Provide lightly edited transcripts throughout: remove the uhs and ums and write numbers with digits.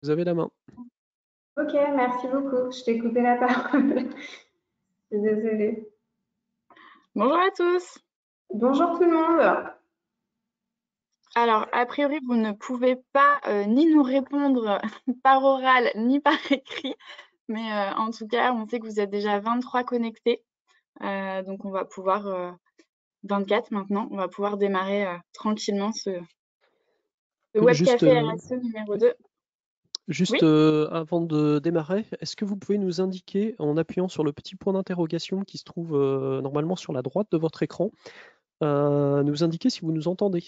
Vous avez la main. Ok, merci beaucoup. Je t'ai coupé la parole. Je suis désolée. Bonjour à tous. Bonjour tout le monde. Alors, a priori, vous ne pouvez pas ni nous répondre par oral ni par écrit, mais en tout cas, on sait que vous êtes déjà 23 connectés. Donc, on va pouvoir, 24 maintenant, on va pouvoir démarrer tranquillement ce Web Juste, Café RSE numéro 2. Oui, avant de démarrer, est-ce que vous pouvez nous indiquer, en appuyant sur le petit point d'interrogation qui se trouve normalement sur la droite de votre écran, nous indiquer si vous nous entendez?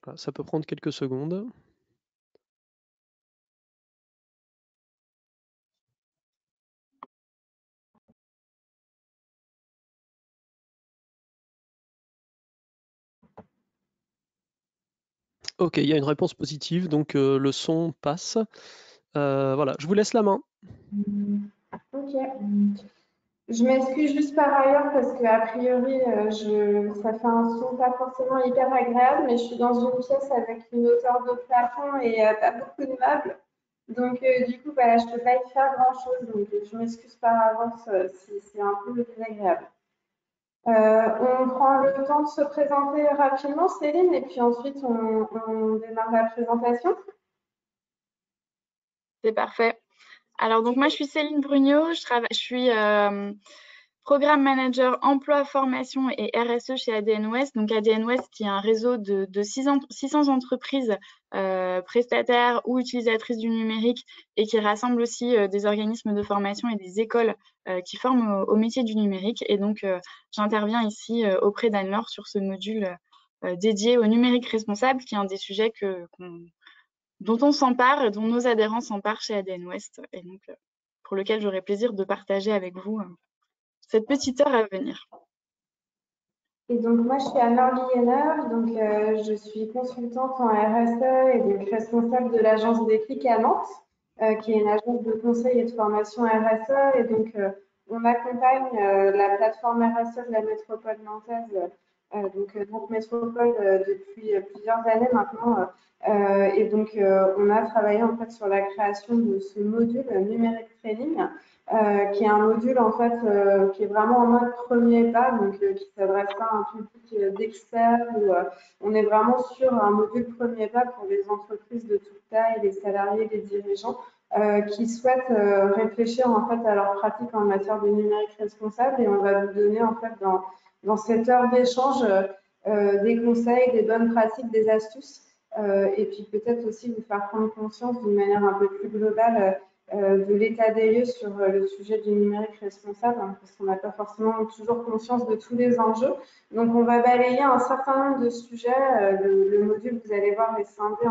Voilà, ça peut prendre quelques secondes. Ok, il y a une réponse positive, donc le son passe. Voilà, je vous laisse la main. Ok. Je m'excuse juste par ailleurs parce que a priori, ça fait un son pas forcément hyper agréable, mais je suis dans une pièce avec une hauteur de plafond et pas beaucoup de meubles. Donc, du coup, voilà, je ne peux pas y faire grand-chose. Donc, je m'excuse par avance si c'est un peu désagréable. On prend le temps de se présenter rapidement, Céline, et puis ensuite, on démarre la présentation. c'est parfait. Alors, donc moi, je suis Céline Brugnot, je suis programme manager emploi, formation et RSE chez ADN Ouest. Donc ADN Ouest qui est un réseau de 600 entreprises prestataires ou utilisatrices du numérique et qui rassemble aussi des organismes de formation et des écoles qui forment au métier du numérique. Et donc j'interviens ici auprès d'Anne-Laure sur ce module dédié au numérique responsable qui est un des sujets dont on s'empare et dont nos adhérents s'emparent chez ADN Ouest et donc pour lequel j'aurai plaisir de partager avec vous cette petite heure à venir. Et donc, moi, je suis Anne-Laure Liénard, donc je suis consultante en RSE et donc responsable de l'agence Déclic à Nantes, qui est une agence de conseil et de formation RSE. Et donc, on accompagne la plateforme RSE de la métropole nantaise, donc Métropole, depuis plusieurs années maintenant. Et donc, on a travaillé en fait sur la création de ce module numérique training qui est un module en fait qui est vraiment en mode premier pas, donc qui s'adresse pas à un public d'experts. On est vraiment sur un module premier pas pour les entreprises de toute taille, les salariés, les dirigeants qui souhaitent réfléchir en fait à leurs pratiques en matière de numérique responsable. Et on va vous donner en fait dans cette heure d'échange des conseils, des bonnes pratiques, des astuces. Et puis peut-être aussi vous faire prendre conscience d'une manière un peu plus globale de l'état des lieux sur le sujet du numérique responsable, hein, parce qu'on n'a pas forcément toujours conscience de tous les enjeux. Donc, on va balayer un certain nombre de sujets. Le module, vous allez voir, est scindé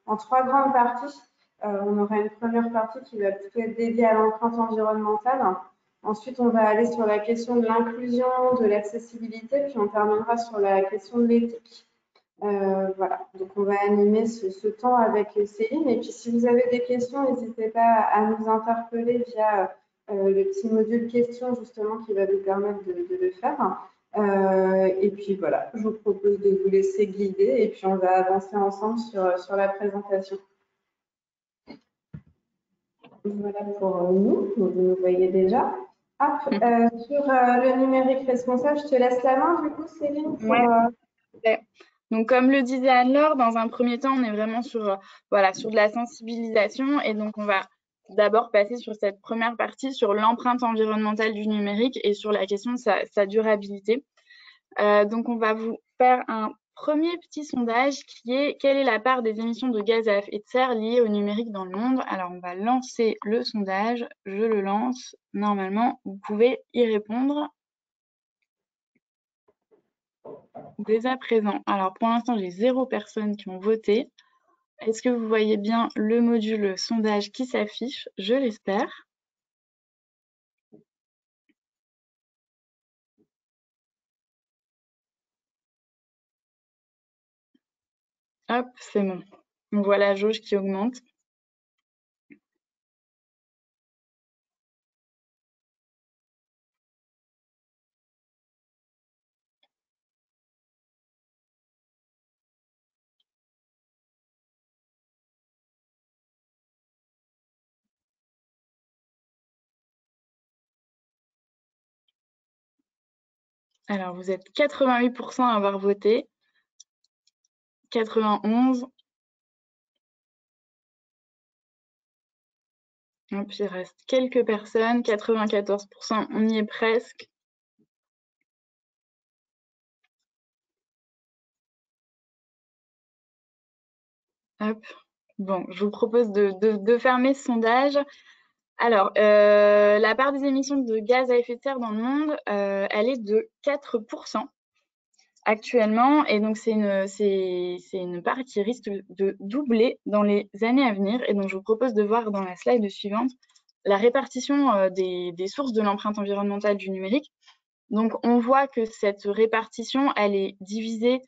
en trois grandes parties. On aura une première partie qui va plutôt être dédiée à l'empreinte environnementale. Ensuite, on va aller sur la question de l'inclusion, de l'accessibilité, puis on terminera sur la question de l'éthique. Voilà, donc on va animer ce temps avec Céline. Et puis si vous avez des questions, n'hésitez pas à nous interpeller via le petit module questions justement qui va vous permettre de le faire. Et puis voilà, je vous propose de vous laisser guider et puis on va avancer ensemble sur la présentation. Voilà pour nous, vous nous voyez déjà. Sur le numérique responsable, je te laisse la main du coup Céline pour... Ouais. Donc, comme le disait Anne-Laure, dans un premier temps, on est vraiment sur, voilà, sur de la sensibilisation. Et donc, on va d'abord passer sur cette première partie, sur l'empreinte environnementale du numérique et sur la question de sa durabilité. Donc, on va vous faire un premier petit sondage qui est quelle est la part des émissions de gaz à effet de serre liées au numérique dans le monde? Alors, on va lancer le sondage. Je le lance. Normalement, vous pouvez y répondre dès à présent. Alors, pour l'instant, j'ai 0 personnes qui ont voté. Est-ce que vous voyez bien le module sondage qui s'affiche? Je l'espère. Hop, c'est bon. On voit la jauge qui augmente. Alors, vous êtes 88% à avoir voté, 91. Hop, il reste quelques personnes, 94%, on y est presque. Hop. Bon, je vous propose de fermer ce sondage. Alors, la part des émissions de gaz à effet de serre dans le monde, elle est de 4% actuellement. Et donc, c'est une part qui risque de doubler dans les années à venir. Et donc, je vous propose de voir dans la slide suivante la répartition des sources de l'empreinte environnementale du numérique. Donc, on voit que cette répartition, elle est divisée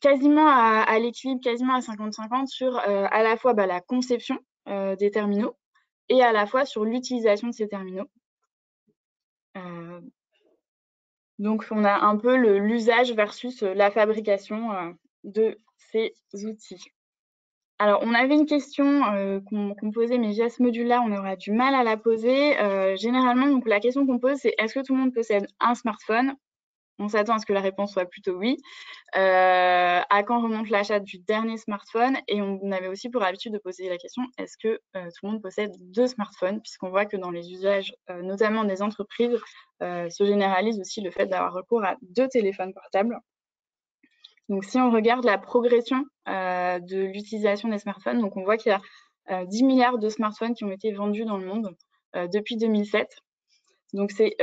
quasiment à l'équilibre, quasiment à 50-50 sur à la fois la conception des terminaux et à la fois sur l'utilisation de ces terminaux. Donc, on a un peu l'usage versus la fabrication de ces outils. Alors, on avait une question qu'on posait, mais via ce module-là, on aura du mal à la poser. Généralement, donc, la question qu'on pose, c'est est-ce que tout le monde possède un smartphone? On s'attend à ce que la réponse soit plutôt oui. À quand remonte l'achat du dernier smartphone? Et on avait aussi pour habitude de poser la question, est-ce que tout le monde possède 2 smartphones? Puisqu'on voit que dans les usages, notamment des entreprises, se généralise aussi le fait d'avoir recours à 2 téléphones portables. Donc, si on regarde la progression de l'utilisation des smartphones, donc on voit qu'il y a 10 milliards de smartphones qui ont été vendus dans le monde depuis 2007. Donc, c'est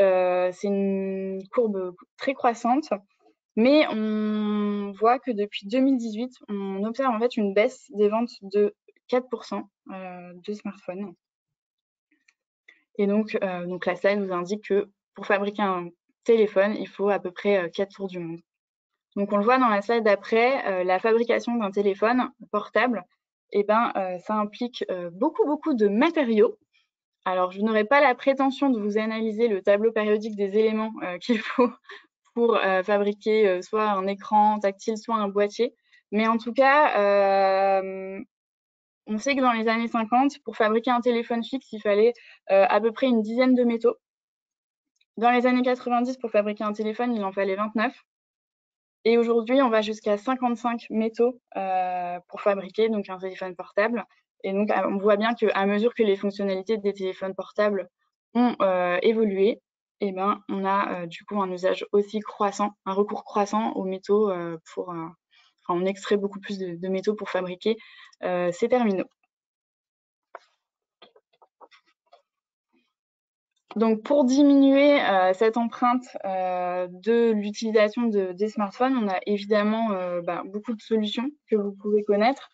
une courbe très croissante. Mais on voit que depuis 2018, on observe en fait une baisse des ventes de 4% de smartphones. Et donc la slide nous indique que pour fabriquer un téléphone, il faut à peu près 4 tours du monde. Donc on le voit dans la slide d'après, la fabrication d'un téléphone portable, ça implique beaucoup de matériaux. Alors, je n'aurai pas la prétention de vous analyser le tableau périodique des éléments qu'il faut pour fabriquer soit un écran tactile, soit un boîtier. Mais en tout cas, on sait que dans les années 50, pour fabriquer un téléphone fixe, il fallait à peu près une dizaine de métaux. Dans les années 90, pour fabriquer un téléphone, il en fallait 29. Et aujourd'hui, on va jusqu'à 55 métaux pour fabriquer donc un téléphone portable. Et donc, on voit bien qu'à mesure que les fonctionnalités des téléphones portables ont évolué, on a du coup un usage aussi croissant, un recours croissant aux métaux on extrait beaucoup plus de métaux pour fabriquer ces terminaux. Donc, pour diminuer cette empreinte de l'utilisation des smartphones, on a évidemment beaucoup de solutions que vous pouvez connaître.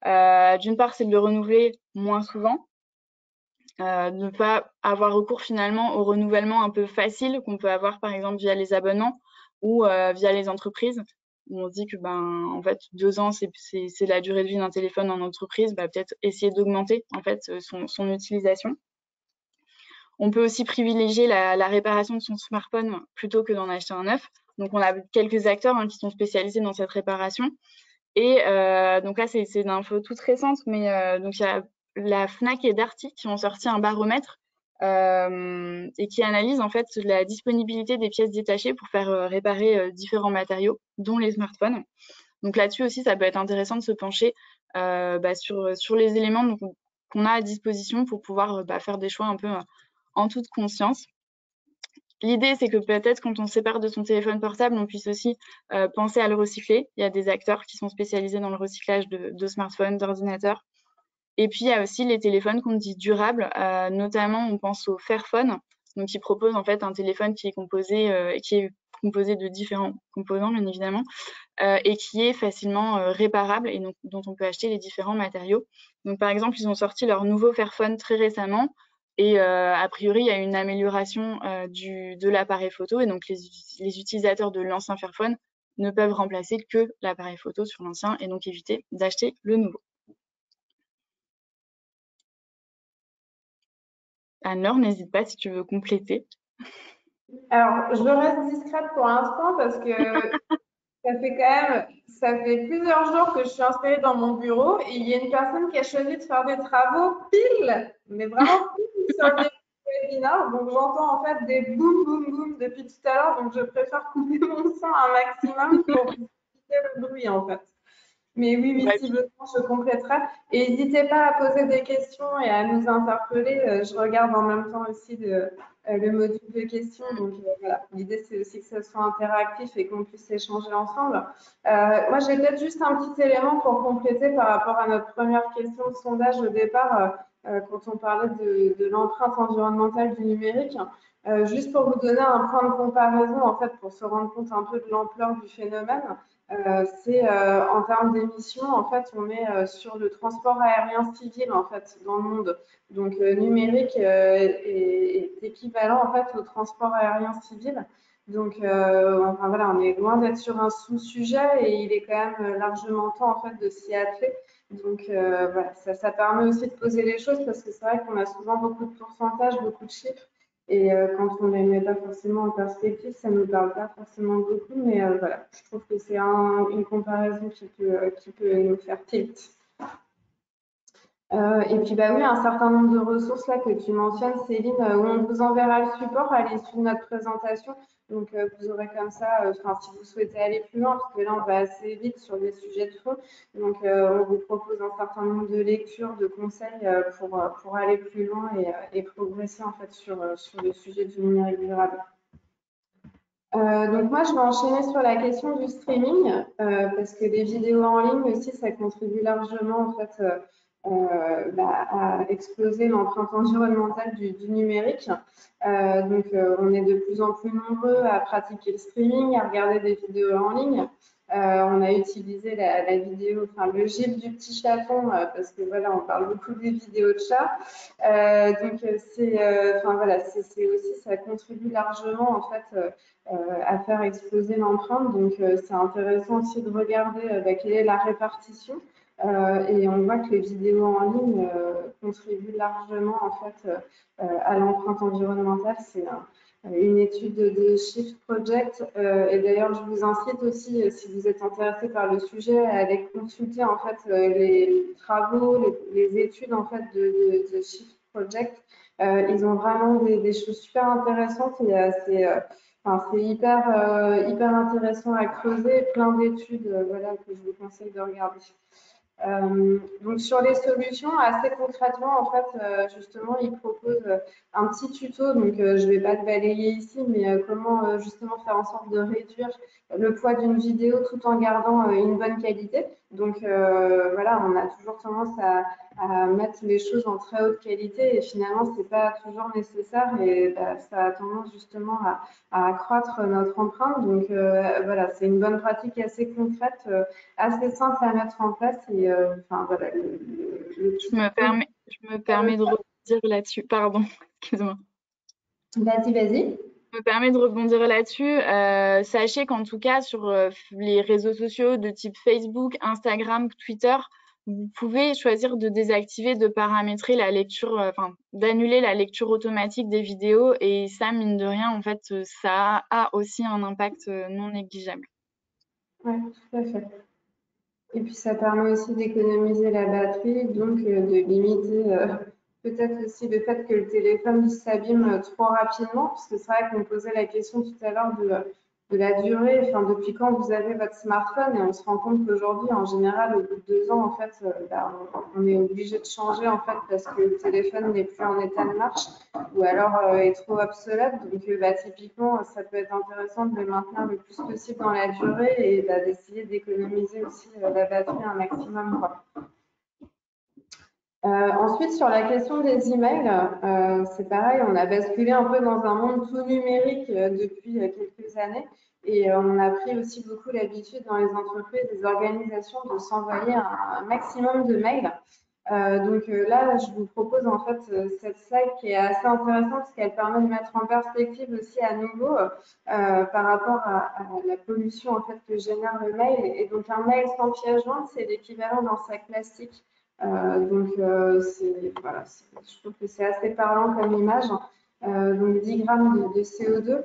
D'une part, c'est de le renouveler moins souvent, ne pas avoir recours finalement au renouvellement un peu facile qu'on peut avoir par exemple via les abonnements ou via les entreprises, où on dit que en fait 2 ans c'est la durée de vie d'un téléphone en entreprise, peut-être essayer d'augmenter en fait son utilisation. On peut aussi privilégier la réparation de son smartphone plutôt que d'en acheter un neuf. Donc, on a quelques acteurs qui sont spécialisés dans cette réparation. Et donc là, c'est une info toute récente, mais donc il y a la Fnac et Darty qui ont sorti un baromètre et qui analyse en fait la disponibilité des pièces détachées pour faire réparer différents matériaux, dont les smartphones. Donc là-dessus aussi, ça peut être intéressant de se pencher sur les éléments qu'on a à disposition pour pouvoir faire des choix un peu en toute conscience. L'idée, c'est que peut-être quand on se sépare de son téléphone portable, on puisse aussi penser à le recycler. Il y a des acteurs qui sont spécialisés dans le recyclage de smartphones, d'ordinateurs. Et puis, il y a aussi les téléphones qu'on dit durables. Notamment, on pense au Fairphone, donc qui propose en fait un téléphone qui est composé de différents composants, bien évidemment, et qui est facilement réparable et donc, dont on peut acheter les différents matériaux. Donc, par exemple, ils ont sorti leur nouveau Fairphone très récemment. Et a priori, il y a une amélioration de l'appareil photo. Et donc, les utilisateurs de l'ancien Fairphone ne peuvent remplacer que l'appareil photo sur l'ancien et donc éviter d'acheter le nouveau. Anne-Laure, n'hésite pas si tu veux compléter. Alors, je reste discrète pour l'instant parce que ça fait plusieurs jours que je suis installée dans mon bureau et il y a une personne qui a choisi de faire des travaux pile, mais vraiment pile sur le début webinaire, donc j'entends en fait des boum, boum, boum depuis tout à l'heure, donc je préfère couper mon son un maximum pour éviter le bruit en fait. Mais oui, si besoin, je compléterai. Et n'hésitez pas à poser des questions et à nous interpeller. Je regarde en même temps aussi le module de questions. Donc voilà, l'idée c'est aussi que ça soit interactif et qu'on puisse échanger ensemble. Moi, j'ai peut-être juste un petit élément pour compléter par rapport à notre première question de sondage au départ, quand on parlait de l'empreinte environnementale du numérique. Juste pour vous donner un point de comparaison, en fait, pour se rendre compte un peu de l'ampleur du phénomène. C'est en termes d'émissions, en fait, on est sur le transport aérien civil en fait dans le monde. Donc numérique est équivalent en fait au transport aérien civil. Donc enfin, voilà, on est loin d'être sur un sous-sujet et il est quand même largement temps en fait de s'y atteler. Donc voilà, ça permet aussi de poser les choses parce que c'est vrai qu'on a souvent beaucoup de pourcentages, beaucoup de chiffres. Et quand on ne les met pas forcément en perspective, ça ne nous parle pas forcément beaucoup. Mais voilà, je trouve que c'est une comparaison qui peut nous faire tilt. Et puis, bah oui, un certain nombre de ressources là que tu mentionnes, Céline, où on vous enverra le support à l'issue de notre présentation. Donc, vous aurez comme ça, si vous souhaitez aller plus loin, parce que là, on va assez vite sur des sujets de fond. Donc, on vous propose un certain nombre de lectures, de conseils pour aller plus loin et progresser en fait sur le sujet du numérique durable. Donc moi, je vais enchaîner sur la question du streaming, parce que les vidéos en ligne aussi, ça contribue largement en fait à exploser l'empreinte environnementale du numérique. Donc on est de plus en plus nombreux à pratiquer le streaming, à regarder des vidéos en ligne. On a utilisé la vidéo, enfin le gif du petit chaton, parce que voilà, on parle beaucoup des vidéos de chats. Donc enfin voilà, c'est aussi, ça contribue largement en fait à faire exploser l'empreinte. Donc, c'est intéressant aussi de regarder quelle est la répartition. Et on voit que les vidéos en ligne contribuent largement en fait à l'empreinte environnementale. C'est une étude de Shift Project. Et d'ailleurs, je vous incite aussi, si vous êtes intéressé par le sujet, à aller consulter en fait les travaux, les études en fait de Shift Project. Ils ont vraiment des choses super intéressantes et c'est hyper intéressant à creuser, plein d'études voilà, que je vous conseille de regarder. Donc sur les solutions, assez concrètement, en fait, justement, ils proposent un petit tuto, donc je ne vais pas le balayer ici, mais comment justement faire en sorte de réduire le poids d'une vidéo tout en gardant une bonne qualité. Donc voilà, on a toujours tendance à mettre les choses en très haute qualité et finalement, ce n'est pas toujours nécessaire et ça a tendance justement à accroître notre empreinte. Donc voilà, c'est une bonne pratique assez concrète, assez simple à mettre en place. Et enfin voilà, je me permets de rebondir là-dessus. Pardon, excuse-moi. Vas-y. Je me permets de rebondir là-dessus. Sachez qu'en tout cas, sur les réseaux sociaux de type Facebook, Instagram, Twitter, vous pouvez choisir de désactiver, de paramétrer la lecture, d'annuler la lecture automatique des vidéos. Et ça, mine de rien, en fait, ça a aussi un impact non négligeable. Oui, tout à fait. Et puis, ça permet aussi d'économiser la batterie, donc de limiter peut-être aussi le fait que le téléphone s'abîme trop rapidement, parce que c'est vrai qu'on posait la question tout à l'heure de la durée, enfin depuis quand vous avez votre smartphone, et on se rend compte qu'aujourd'hui, en général, au bout de 2 ans, en fait, on est obligé de changer en fait parce que le téléphone n'est plus en état de marche ou alors est trop obsolète. Donc typiquement, ça peut être intéressant de le maintenir le plus possible dans la durée et d'essayer d'économiser aussi la batterie un maximum, quoi. Ensuite, sur la question des emails, c'est pareil, on a basculé un peu dans un monde tout numérique depuis quelques années et on a pris aussi beaucoup l'habitude dans les entreprises, les organisations de s'envoyer un maximum de mails. Donc là, je vous propose en fait cette slide qui est assez intéressante parce qu'elle permet de mettre en perspective aussi à nouveau par rapport à la pollution en fait que génère le mail. Et donc un mail sans pièce jointe, c'est l'équivalent d'un sac plastique. Donc voilà, je trouve que c'est assez parlant comme image. Donc 10 grammes de CO2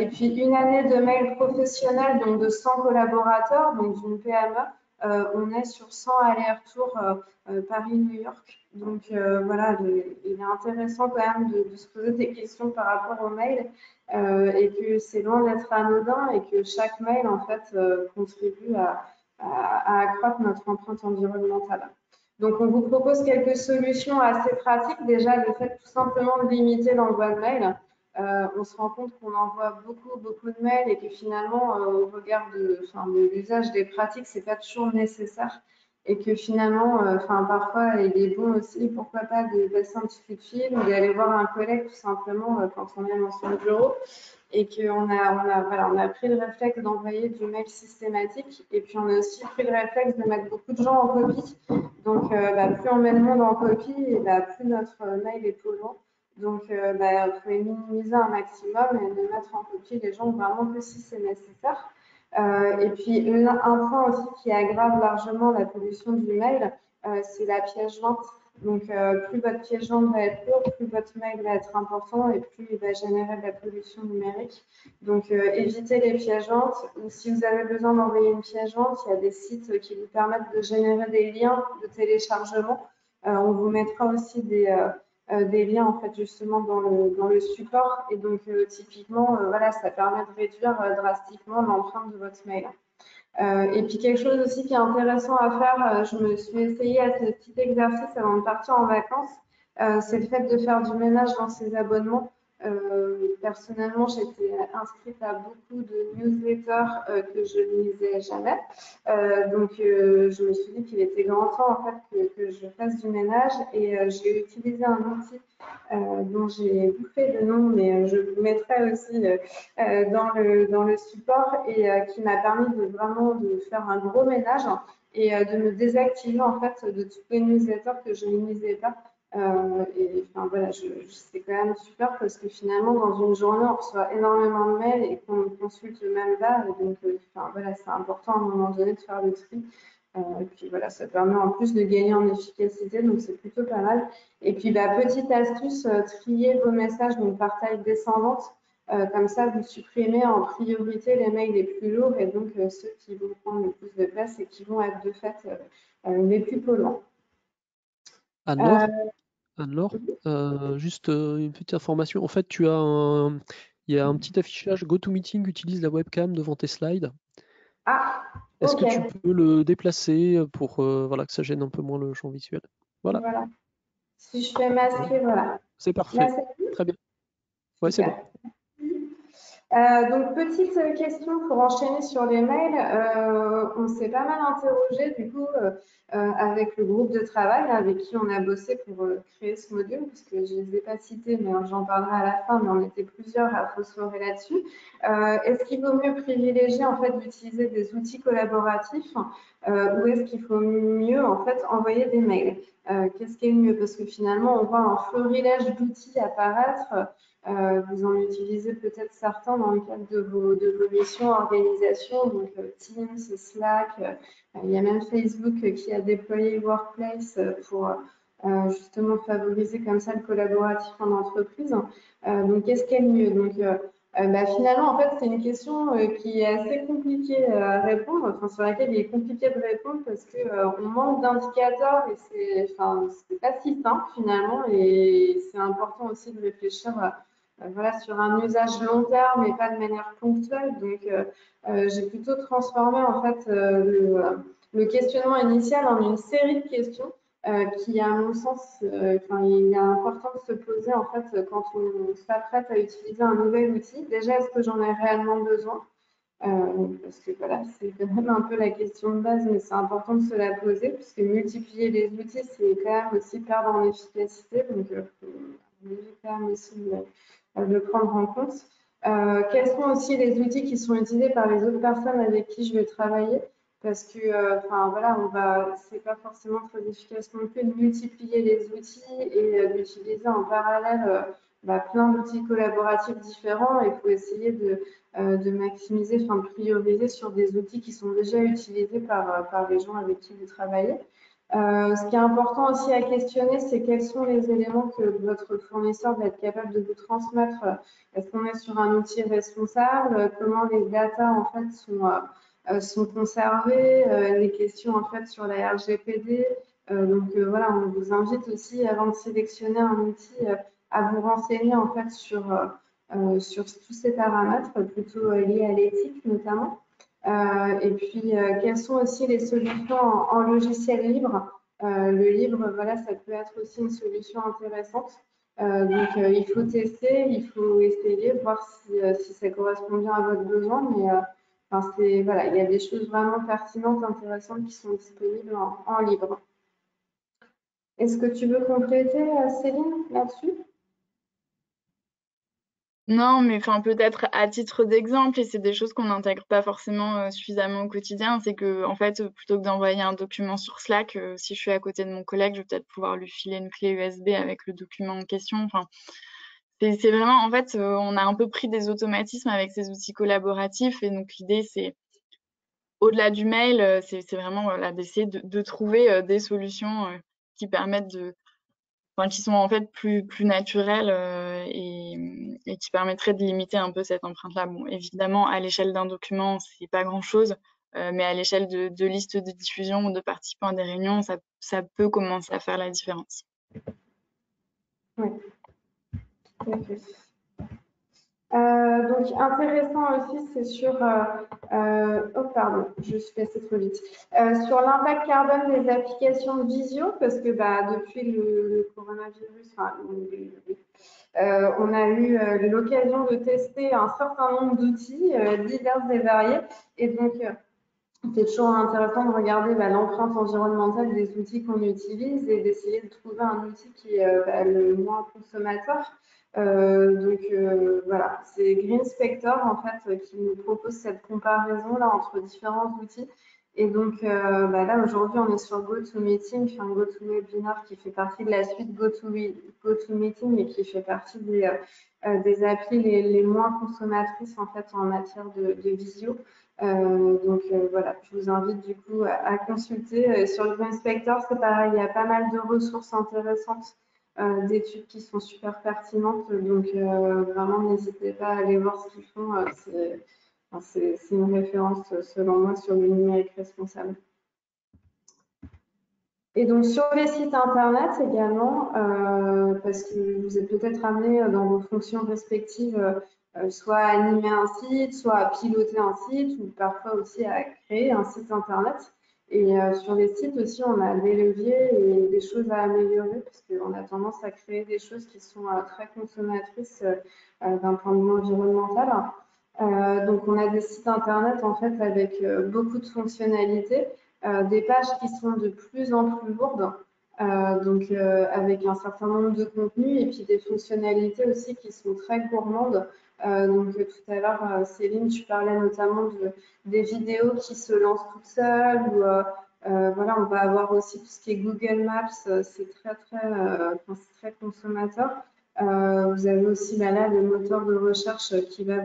et puis une année de mail professionnel donc de 100 collaborateurs, donc d'une PME. on est sur 100 allers-retours Paris-New York. Donc voilà, il est intéressant quand même de se poser des questions par rapport au mail et que c'est loin d'être anodin et que chaque mail en fait contribue à accroître notre empreinte environnementale. Donc on vous propose quelques solutions assez pratiques. Déjà, le fait tout simplement de limiter l'envoi de mails. On se rend compte qu'on envoie beaucoup de mails et que finalement, au regard de l'usage des pratiques, c'est pas toujours nécessaire et que finalement, parfois, il est bon aussi, pourquoi pas, de passer un petit coup de fil ou d'aller voir un collègue tout simplement quand on est dans son bureau et qu'on a pris le réflexe d'envoyer du mail systématique et puis on a aussi pris le réflexe de mettre beaucoup de gens en copie. Donc, plus on met le monde en copie, et plus notre mail est polluant. Donc, il faut les minimiser un maximum et ne mettre en copie les gens vraiment que si c'est nécessaire. Et puis, un point aussi qui aggrave largement la pollution du mail, c'est la pièce jointe. Donc, plus votre pièce jointe va être lourde, plus votre mail va être important et plus il va générer de la pollution numérique. Donc, évitez les pièces jointes. Ou si vous avez besoin d'envoyer une pièce jointe, il y a des sites qui vous permettent de générer des liens de téléchargement. On vous mettra aussi des liens en fait justement dans le support et donc typiquement voilà, ça permet de réduire drastiquement l'empreinte de votre mail. Et puis quelque chose aussi qui est intéressant à faire, je me suis essayée à ce petit exercice avant de partir en vacances, c'est le fait de faire du ménage dans ses abonnements. Personnellement, j'étais inscrite à beaucoup de newsletters que je ne lisais jamais. Donc, je me suis dit qu'il était grand temps en fait que je fasse du ménage et j'ai utilisé un outil dont j'ai bouffé le nom, mais je vous mettrai aussi dans le support et qui m'a permis de vraiment de faire un gros ménage et de me désactiver en fait de tous les newsletters que je ne lisais pas. Et enfin voilà, c'est quand même super parce que finalement dans une journée on reçoit énormément de mails et qu'on consulte même pas. Donc enfin voilà, c'est important à un moment donné de faire le tri. Et puis voilà, ça permet en plus de gagner en efficacité, donc c'est plutôt pas mal. Et puis petite astuce, trier vos messages donc par taille descendante. Comme ça, vous supprimez en priorité les mails les plus lourds et donc ceux qui vont prendre le plus de place et qui vont être de fait les plus polluants. Anne-Laure, juste une petite information. En fait, il y a un petit affichage GoToMeeting utilise la webcam devant tes slides. Ah, Est-ce que ok. tu peux le déplacer pour voilà, que ça gêne un peu moins le champ visuel? Voilà. Voilà. Si je fais masquer, voilà. C'est Là, parfait. c'est Très bien. Ouais, c'est bon. super. Donc, petite question pour enchaîner sur les mails. On s'est pas mal interrogé du coup avec le groupe de travail avec qui on a bossé pour créer ce module, parce que je ne les ai pas cités, mais j'en parlerai à la fin, mais on était plusieurs à phosphorer là-dessus. Est-ce qu'il vaut mieux privilégier en fait d'utiliser des outils collaboratifs ou est-ce qu'il faut mieux en fait envoyer des mails? Qu'est-ce qui est le mieux? Parce que finalement, on voit un florilège d'outils apparaître. Vous en utilisez peut-être certains dans le cadre de vos missions, organisations, donc Teams, Slack, il y a même Facebook qui a déployé Workplace pour justement favoriser comme ça le collaboratif en entreprise. Donc, qu'est-ce qui est le mieux? Donc, finalement, en fait, c'est une question qui est assez compliquée à répondre, enfin, sur laquelle il est compliqué de répondre parce qu'on manque d'indicateurs et c'est pas si simple finalement et c'est important aussi de réfléchir voilà, sur un usage long terme et pas de manière ponctuelle. Donc, j'ai plutôt transformé en fait le questionnement initial en une série de questions qui, à mon sens, il est important de se poser en fait quand on s'apprête à utiliser un nouvel outil. Déjà, est-ce que j'en ai réellement besoin? Parce que voilà, c'est quand même un peu la question de base, mais c'est important de se la poser, puisque multiplier les outils, c'est quand même aussi perdre en efficacité. Donc, il faut quand même aussi le prendre en compte. Quels sont aussi les outils qui sont utilisés par les autres personnes avec qui je vais travailler? Parce que, voilà, c'est pas forcément très efficace non plus de multiplier les outils et d'utiliser en parallèle plein d'outils collaboratifs différents. Il faut essayer de maximiser, de prioriser sur des outils qui sont déjà utilisés par les gens avec qui vous travaillez. Ce qui est important aussi à questionner, c'est quels sont les éléments que votre fournisseur va être capable de vous transmettre. Est-ce qu'on est sur un outil responsable? Comment les datas en fait sont conservées, les questions en fait sur la RGPD. Voilà, on vous invite aussi avant de sélectionner un outil à vous renseigner en fait sur tous ces paramètres plutôt liés à l'éthique notamment. Et puis, quelles sont aussi les solutions en logiciel libre? Le libre, voilà, ça peut être aussi une solution intéressante. Il faut tester, il faut essayer, voir si ça correspond bien à votre besoin. Mais enfin, voilà, il y a des choses vraiment pertinentes, intéressantes qui sont disponibles en libre. Est-ce que tu veux compléter, Céline, là-dessus? Non, mais enfin peut-être à titre d'exemple, et c'est des choses qu'on n'intègre pas forcément suffisamment au quotidien, c'est que en fait, plutôt que d'envoyer un document sur Slack, si je suis à côté de mon collègue, je vais peut-être pouvoir lui filer une clé USB avec le document en question. Enfin, c'est vraiment, en fait, on a un peu pris des automatismes avec ces outils collaboratifs, et donc l'idée, c'est au-delà du mail, c'est vraiment voilà, d'essayer de trouver des solutions qui permettent enfin, qui sont en fait plus naturelles et qui permettraient de limiter un peu cette empreinte-là. Bon, évidemment, à l'échelle d'un document, c'est pas grand-chose, mais à l'échelle de listes de diffusion ou de participants à des réunions, ça peut commencer à faire la différence. Oui, tout à fait. Donc intéressant aussi, c'est sur oh pardon, je suis passée trop vite. Sur l'impact carbone des applications de visio, parce que depuis le coronavirus, enfin, on a eu l'occasion de tester un certain nombre d'outils divers et variés, et donc c'est toujours intéressant de regarder l'empreinte environnementale des outils qu'on utilise et d'essayer de trouver un outil qui est le moins consommateur. Voilà, c'est Green Spector en fait qui nous propose cette comparaison là entre différents outils. Et donc là aujourd'hui on est sur GoToMeeting, enfin GoToWebinar qui fait partie de la suite GoToMeeting et qui fait partie des applis les moins consommatrices en fait en matière de visio. Voilà, je vous invite du coup à consulter. Sur le Green Spector, c'est pareil, il y a pas mal de ressources intéressantes, d'études qui sont super pertinentes. Vraiment, n'hésitez pas à aller voir ce qu'ils font. C'est une référence, selon moi, sur le numérique responsable. Et donc, sur les sites internet également, parce que vous êtes peut-être amené dans vos fonctions respectives, soit à animer un site, soit à piloter un site, ou parfois aussi à créer un site internet. Et sur les sites aussi, on a des leviers et des choses à améliorer, parce qu'on a tendance à créer des choses qui sont très consommatrices d'un point de vue environnemental. Donc, on a des sites internet en fait avec beaucoup de fonctionnalités. Des pages qui sont de plus en plus lourdes, avec un certain nombre de contenus et puis des fonctionnalités aussi qui sont très gourmandes. Tout à l'heure, Céline, tu parlais notamment des vidéos qui se lancent toutes seules ou voilà, on va avoir aussi tout ce qui est Google Maps, c'est très consommateur. Vous avez aussi là le moteur de recherche qui va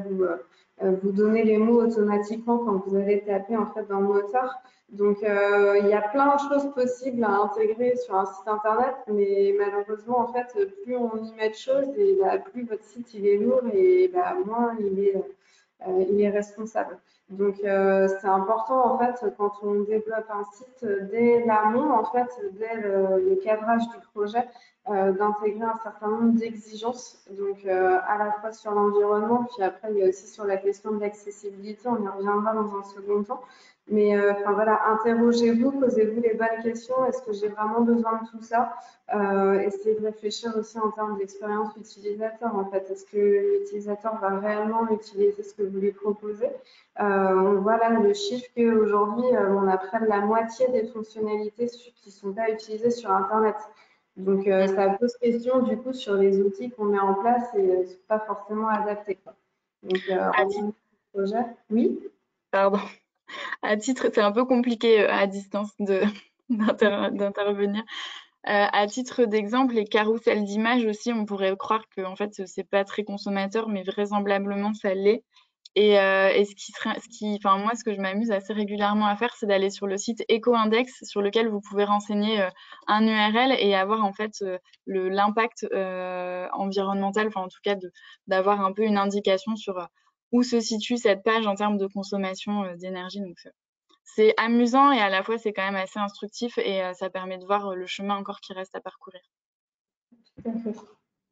vous donner les mots automatiquement quand vous allez taper en fait dans le moteur. Donc, il y a plein de choses possibles à intégrer sur un site internet, mais malheureusement, en fait, plus on y met de choses, et plus votre site il est lourd et moins il est responsable. Donc, c'est important, en fait, quand on développe un site, dès l'amont, en fait, dès le cadrage du projet, d'intégrer un certain nombre d'exigences, donc à la fois sur l'environnement, puis après, il y a aussi sur la question de l'accessibilité, on y reviendra dans un second temps. Mais voilà, interrogez-vous, posez-vous les bonnes questions. Est-ce que j'ai vraiment besoin de tout ça? Essayez de réfléchir aussi en termes d'expérience utilisateur. En fait, est-ce que l'utilisateur va réellement utiliser ce que vous lui proposez? On voit là le chiffre qu'aujourd'hui, on a près de la moitié des fonctionnalités qui ne sont pas utilisées sur Internet. Donc, ça pose question du coup sur les outils qu'on met en place et ne sont pas forcément adaptés, quoi. Donc, en termes de projet, oui. Pardon. À titre, c'est un peu compliqué à distance d'intervenir. À titre d'exemple, les carousels d'images aussi, on pourrait croire que en fait c'est pas très consommateur, mais vraisemblablement ça l'est. Et moi, ce que je m'amuse assez régulièrement à faire, c'est d'aller sur le site EcoIndex, sur lequel vous pouvez renseigner un URL et avoir en fait l'impact environnemental, enfin en tout cas d'avoir un peu une indication sur où se situe cette page en termes de consommation d'énergie. Donc, c'est amusant et à la fois, c'est quand même assez instructif et ça permet de voir le chemin encore qui reste à parcourir. Tout à fait.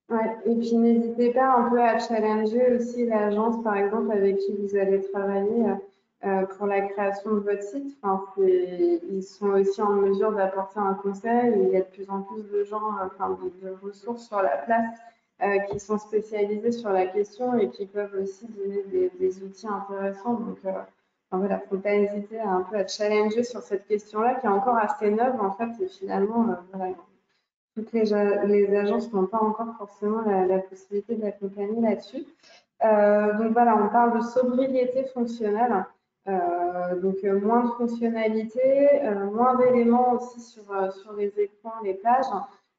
Ouais. Et puis, n'hésitez pas un peu à challenger aussi l'agence, par exemple, avec qui vous allez travailler pour la création de votre site. Enfin, ils sont aussi en mesure d'apporter un conseil. Il y a de plus en plus de gens, de ressources sur la place qui sont spécialisés sur la question et qui peuvent aussi donner des outils intéressants. Donc, voilà, faut pas hésiter un peu à challenger sur cette question-là qui est encore assez neuve en fait. Et finalement, voilà, toutes les agences n'ont pas encore forcément la possibilité d'accompagner là-dessus. Donc voilà, on parle de sobriété fonctionnelle. Moins de fonctionnalités, moins d'éléments aussi sur les écrans, les pages.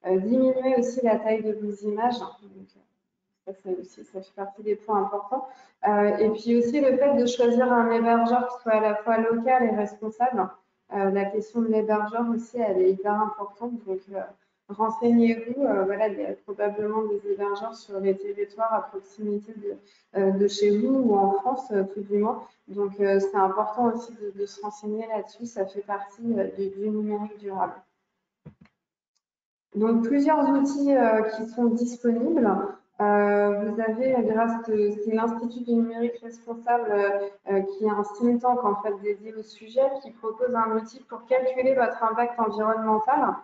Diminuer aussi la taille de vos images. Donc, ça fait partie des points importants. Et puis aussi le fait de choisir un hébergeur qui soit à la fois local et responsable. La question de l'hébergeur aussi, elle est hyper importante. Donc, renseignez-vous. Voilà, il y a probablement des hébergeurs sur les territoires à proximité de chez vous ou en France, tout du moins. Donc, c'est important aussi de se renseigner là-dessus. Ça fait partie du numérique durable. Donc, plusieurs outils qui sont disponibles. Vous avez, c'est l'Institut du numérique responsable qui est un think tank en fait dédié au sujet, qui propose un outil pour calculer votre impact environnemental.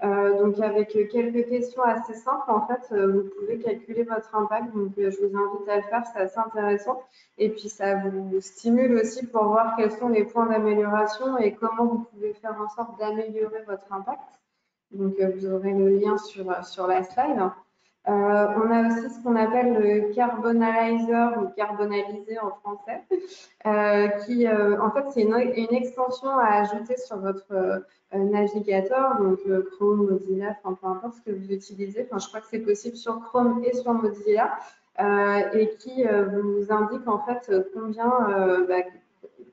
Donc, avec quelques questions assez simples, en fait, vous pouvez calculer votre impact. Donc, je vous invite à le faire, c'est assez intéressant. Et puis, ça vous stimule aussi pour voir quels sont les points d'amélioration et comment vous pouvez faire en sorte d'améliorer votre impact. Donc, vous aurez le lien sur la slide. On a aussi ce qu'on appelle le Carbonalizer ou Carbonalisé en français, qui, en fait, c'est une extension à ajouter sur votre navigateur, donc Chrome, Mozilla, enfin, peu importe ce que vous utilisez. Enfin, je crois que c'est possible sur Chrome et sur Mozilla, et qui vous indique en fait combien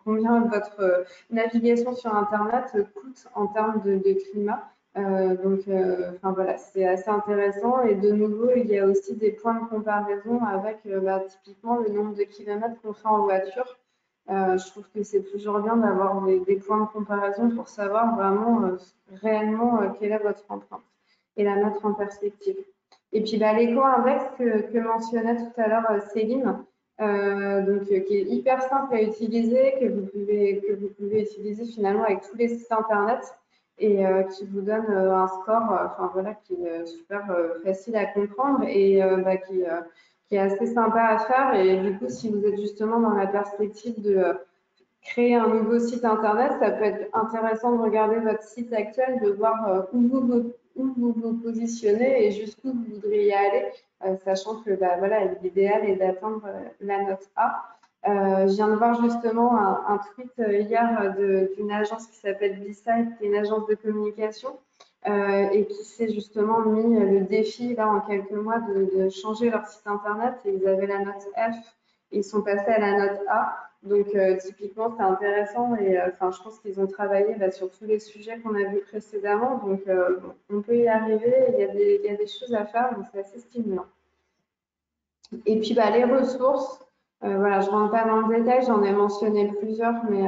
votre navigation sur Internet coûte en termes de climat. Voilà, c'est assez intéressant. Et de nouveau, il y a aussi des points de comparaison avec typiquement le nombre de kilomètres qu'on fait en voiture. Je trouve que c'est toujours bien d'avoir des points de comparaison pour savoir vraiment réellement quelle est votre empreinte et la mettre en perspective. Et puis l'éco-index que mentionnait tout à l'heure Céline, qui est hyper simple à utiliser, que vous pouvez utiliser finalement avec tous les sites internet et qui vous donne un score qui est super facile à comprendre et qui est assez sympa à faire. Et du coup, si vous êtes justement dans la perspective de créer un nouveau site internet, ça peut être intéressant de regarder votre site actuel, de voir où vous vous positionnez et jusqu'où vous voudriez aller, sachant que l'idéal est d'atteindre la note A. Je viens de voir justement un tweet hier d'une agence qui s'appelle B-Side, qui est une agence de communication, et qui s'est justement mis le défi là en quelques mois de changer leur site internet. Et ils avaient la note F, et ils sont passés à la note A. Donc typiquement c'est intéressant et je pense qu'ils ont travaillé sur tous les sujets qu'on a vus précédemment. Donc on peut y arriver. Il y a des choses à faire, donc c'est assez stimulant. Et puis les ressources. Voilà, je ne rentre pas dans le détail, j'en ai mentionné plusieurs, mais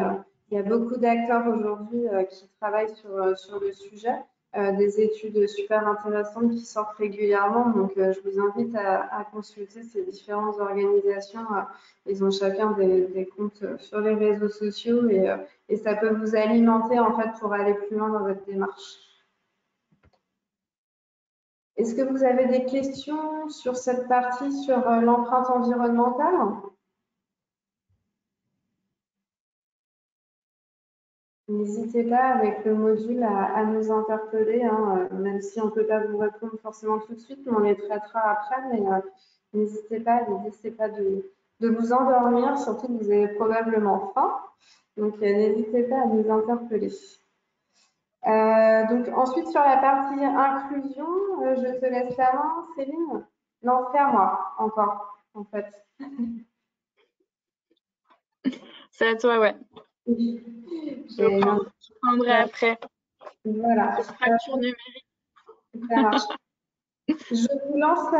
il y a beaucoup d'acteurs aujourd'hui qui travaillent sur le sujet. Des études super intéressantes qui sortent régulièrement. Donc, je vous invite à consulter ces différentes organisations. Ils ont chacun des comptes sur les réseaux sociaux et ça peut vous alimenter en fait pour aller plus loin dans votre démarche. Est-ce que vous avez des questions sur cette partie sur l'empreinte environnementale ? N'hésitez pas avec le module à nous interpeller, même si on ne peut pas vous répondre forcément tout de suite, mais on les traitera après. Mais n'hésitez pas, l'idée c'est pas de vous endormir, surtout que vous avez probablement faim. Donc n'hésitez pas à nous interpeller. Donc ensuite sur la partie inclusion, je te laisse la main, Céline. Non, c'est à moi encore, en fait. C'est à toi, ouais. Je prendrai après. Voilà. Fracture numérique. Ça marche. Je vous lance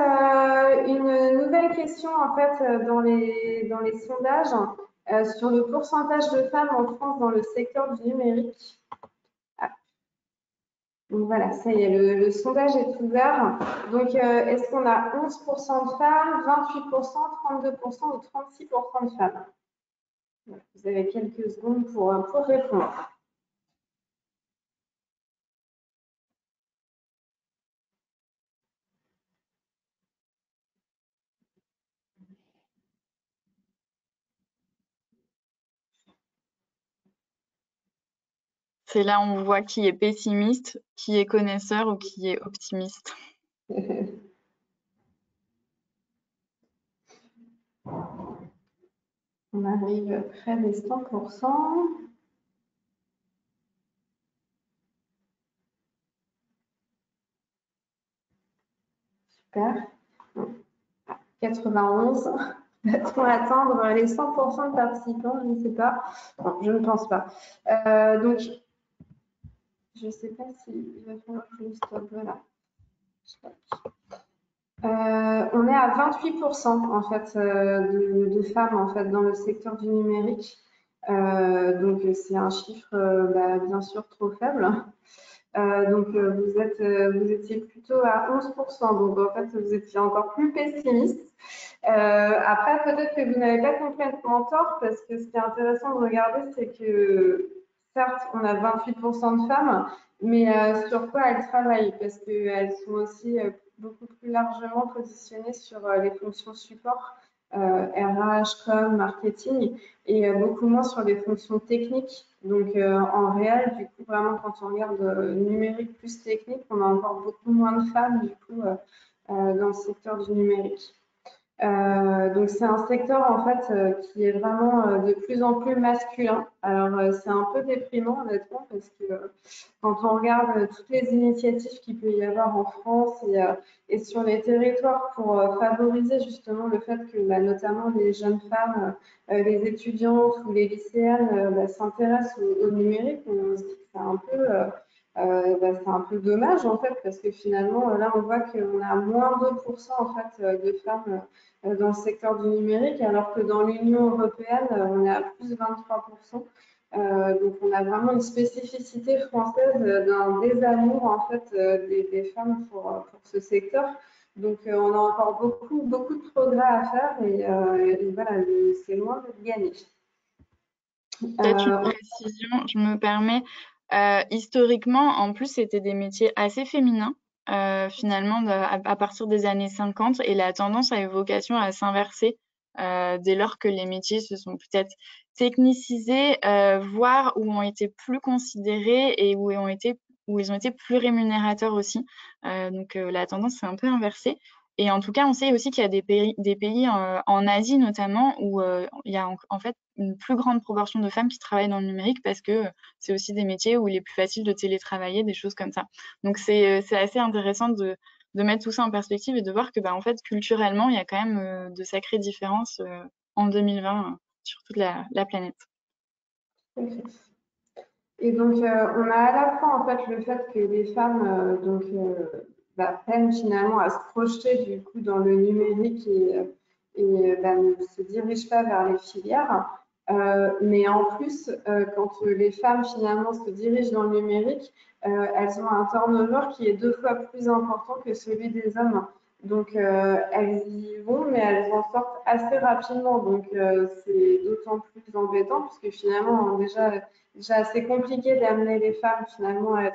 une nouvelle question en fait dans les sondages sur le pourcentage de femmes en France dans le secteur du numérique. Ah, donc voilà, ça y est, le sondage est ouvert. Donc est-ce qu'on a 11% de femmes, 28%, 32% ou 36% de femmes? Vous avez quelques secondes pour répondre. C'est là où on voit qui est pessimiste, qui est connaisseur ou qui est optimiste. On arrive près des 100%. Super. 91. Va-t-on atteindre les 100% de participants? Je ne sais pas. Non, je ne pense pas. Donc, je ne sais pas s'il va falloir que je stoppe. Voilà. On est à 28% en fait de femmes en fait dans le secteur du numérique. Donc c'est un chiffre bien sûr trop faible. Donc vous étiez plutôt à 11%. Donc en fait vous étiez encore plus pessimiste. Après peut-être que vous n'avez pas complètement tort parce que ce qui est intéressant de regarder c'est que certes on a 28% de femmes, mais sur quoi elles travaillent parce qu'elles sont aussi beaucoup plus largement positionnées sur les fonctions support, RH, com, marketing, et beaucoup moins sur les fonctions techniques. Donc en réel, du coup, vraiment, quand on regarde numérique plus technique, on a encore beaucoup moins de femmes, du coup, dans le secteur du numérique. Donc c'est un secteur en fait qui est vraiment de plus en plus masculin. Alors c'est un peu déprimant honnêtement parce que quand on regarde toutes les initiatives qu'il peut y avoir en France et sur les territoires pour favoriser justement le fait que notamment les jeunes femmes, les étudiantes ou les lycéennes s'intéressent au numérique, on se dit que c'est un peu dommage en fait parce que finalement là on voit qu'on a moins 2% en fait de femmes dans le secteur du numérique, alors que dans l'Union européenne, on est à plus 23%. Donc, on a vraiment une spécificité française d'un désamour en fait des femmes pour ce secteur. Donc, on a encore beaucoup de progrès à faire et voilà, c'est loin d'être gagné. Peut-être une précision, je me permets. Historiquement, en plus, c'était des métiers assez féminins, finalement, à partir des années 50, et la tendance a eu vocation à s'inverser dès lors que les métiers se sont peut-être technicisés, voire où ont été plus considérés et où ils ont été plus rémunérateurs aussi. Donc, la tendance s'est un peu inversée. Et en tout cas, on sait aussi qu'il y a des pays en Asie notamment où il y a en fait une plus grande proportion de femmes qui travaillent dans le numérique parce que c'est aussi des métiers où il est plus facile de télétravailler, des choses comme ça. Donc c'est assez intéressant de mettre tout ça en perspective et de voir que en fait culturellement il y a quand même de sacrées différences en 2020 sur toute la planète. Et donc, on a à la fois en fait le fait que les femmes peinent finalement à se projeter du coup dans le numérique ne se dirigent pas vers les filières. Mais en plus, quand les femmes finalement se dirigent dans le numérique, elles ont un turnover qui est 2 fois plus important que celui des hommes. Donc, elles y vont, mais elles en sortent assez rapidement. Donc, c'est d'autant plus embêtant puisque finalement, déjà assez compliqué d'amener les femmes finalement à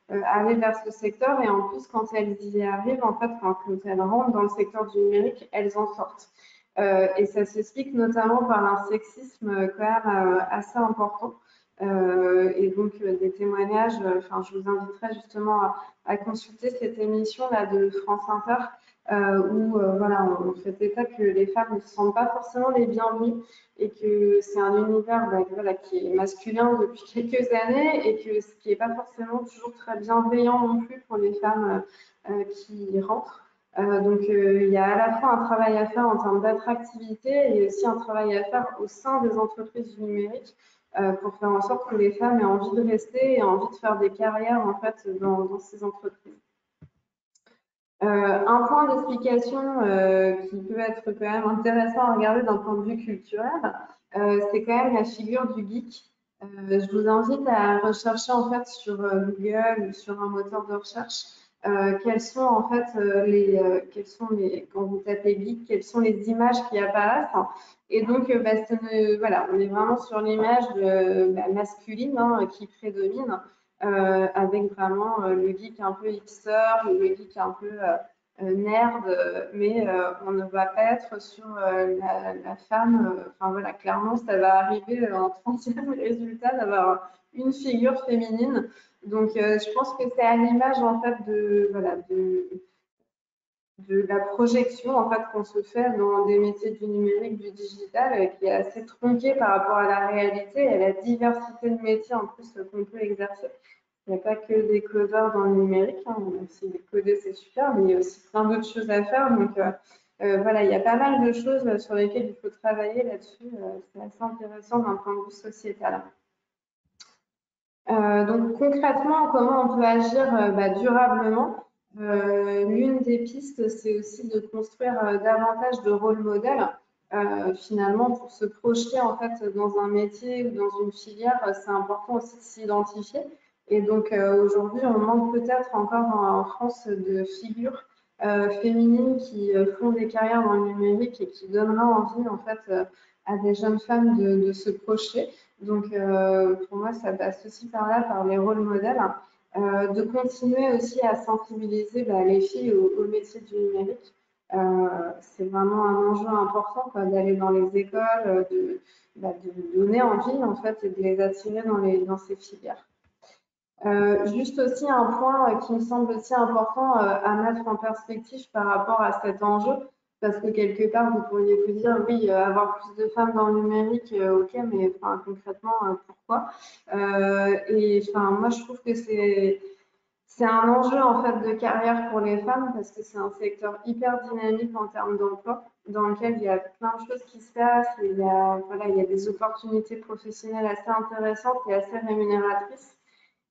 aller vers ce secteur. Et en plus, quand elles y arrivent, en fait, quand elles rentrent dans le secteur du numérique, elles en sortent. Et ça s'explique notamment par un sexisme quand même assez important. Et donc des témoignages, je vous inviterai justement à consulter cette émission-là de France Inter, où voilà, on fait état que les femmes ne se sentent pas forcément les bienvenues et que c'est un univers voilà, qui est masculin depuis quelques années et que ce qui n'est pas forcément toujours très bienveillant non plus pour les femmes qui y rentrent. Donc, il y a à la fois un travail à faire en termes d'attractivité et aussi un travail à faire au sein des entreprises du numérique pour faire en sorte que les femmes aient envie de rester et envie de faire des carrières en fait dans ces entreprises. Un point d'explication qui peut être quand même intéressant à regarder d'un point de vue culturel, c'est quand même la figure du geek. Je vous invite à rechercher en fait sur Google ou sur un moteur de recherche quelles sont en fait quand vous tapez geek, quelles sont les images qui apparaissent. Et donc, voilà, on est vraiment sur l'image masculine qui prédomine. Avec vraiment le geek un peu hipster, le geek un peu nerd, mais on ne va pas être sur la femme. Enfin voilà, clairement, ça va arriver en 30e résultat d'avoir une figure féminine. Donc, je pense que c'est à l'image en fait de la projection en fait qu'on se fait dans des métiers du numérique, du digital, qui est assez tronquée par rapport à la réalité et à la diversité de métiers en plus qu'on peut exercer. Il n'y a pas que des codeurs dans le numérique, même si les coder c'est super, mais il y a aussi plein d'autres choses à faire. Donc voilà, il y a pas mal de choses sur lesquelles il faut travailler là-dessus. C'est assez intéressant d'un point de vue sociétal. Donc concrètement, comment on peut agir durablement? L'une des pistes, c'est aussi de construire davantage de rôles modèles. Finalement, pour se projeter en fait dans un métier ou dans une filière, c'est important aussi de s'identifier. Et donc aujourd'hui, on manque peut-être encore en France de figures féminines qui font des carrières dans le numérique et qui donneraient envie en fait à des jeunes femmes de se projeter. Donc, pour moi, ça passe aussi par là, par les rôles modèles. De continuer aussi à sensibiliser les filles au métier du numérique. C'est vraiment un enjeu important d'aller dans les écoles, de donner envie en fait et de les attirer dans ces filières. Juste aussi un point qui me semble aussi important à mettre en perspective par rapport à cet enjeu, parce que quelque part, vous pourriez vous dire, oui, avoir plus de femmes dans le numérique, ok, mais concrètement, pourquoi? Et moi, je trouve que c'est un enjeu en fait de carrière pour les femmes, parce que c'est un secteur hyper dynamique en termes d'emploi, dans lequel il y a plein de choses qui se passent, et il y a des opportunités professionnelles assez intéressantes et assez rémunératrices.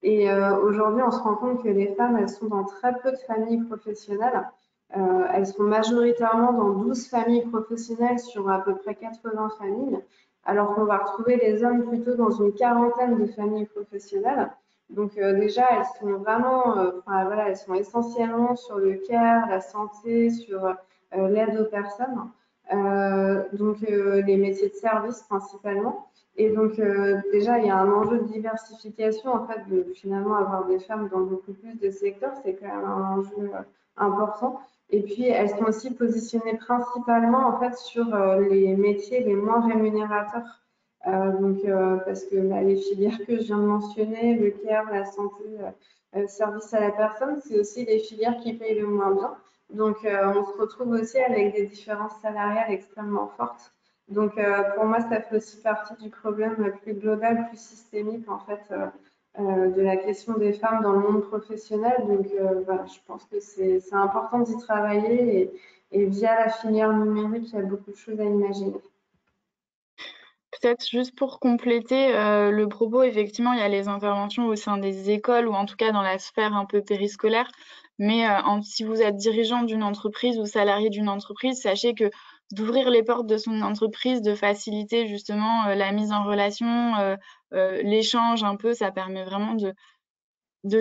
Et aujourd'hui, on se rend compte que les femmes, elles sont dans très peu de familles professionnelles. Elles sont majoritairement dans 12 familles professionnelles sur à peu près 80 familles, alors qu'on va retrouver les hommes plutôt dans une quarantaine de familles professionnelles. Donc déjà, elles sont vraiment, elles sont essentiellement sur le care, la santé, sur l'aide aux personnes. Donc les métiers de service principalement. Et donc, déjà, il y a un enjeu de diversification, en fait, de finalement avoir des femmes dans beaucoup plus de secteurs, c'est quand même un enjeu important. Et puis, elles sont aussi positionnées principalement, en fait, sur les métiers les moins rémunérateurs. Parce que les filières que je viens de mentionner, le care, la santé, service à la personne, c'est aussi les filières qui payent le moins bien. Donc, on se retrouve aussi avec des différences salariales extrêmement fortes. Donc, pour moi, ça fait aussi partie du problème plus global, plus systémique, en fait, de la question des femmes dans le monde professionnel. Donc, voilà, je pense que c'est important d'y travailler et via la filière numérique, il y a beaucoup de choses à imaginer. Peut-être juste pour compléter le propos, effectivement, il y a les interventions au sein des écoles ou en tout cas dans la sphère un peu périscolaire. Mais si vous êtes dirigeant d'une entreprise ou salarié d'une entreprise, sachez que d'ouvrir les portes de son entreprise, de faciliter justement la mise en relation, l'échange un peu, ça permet vraiment de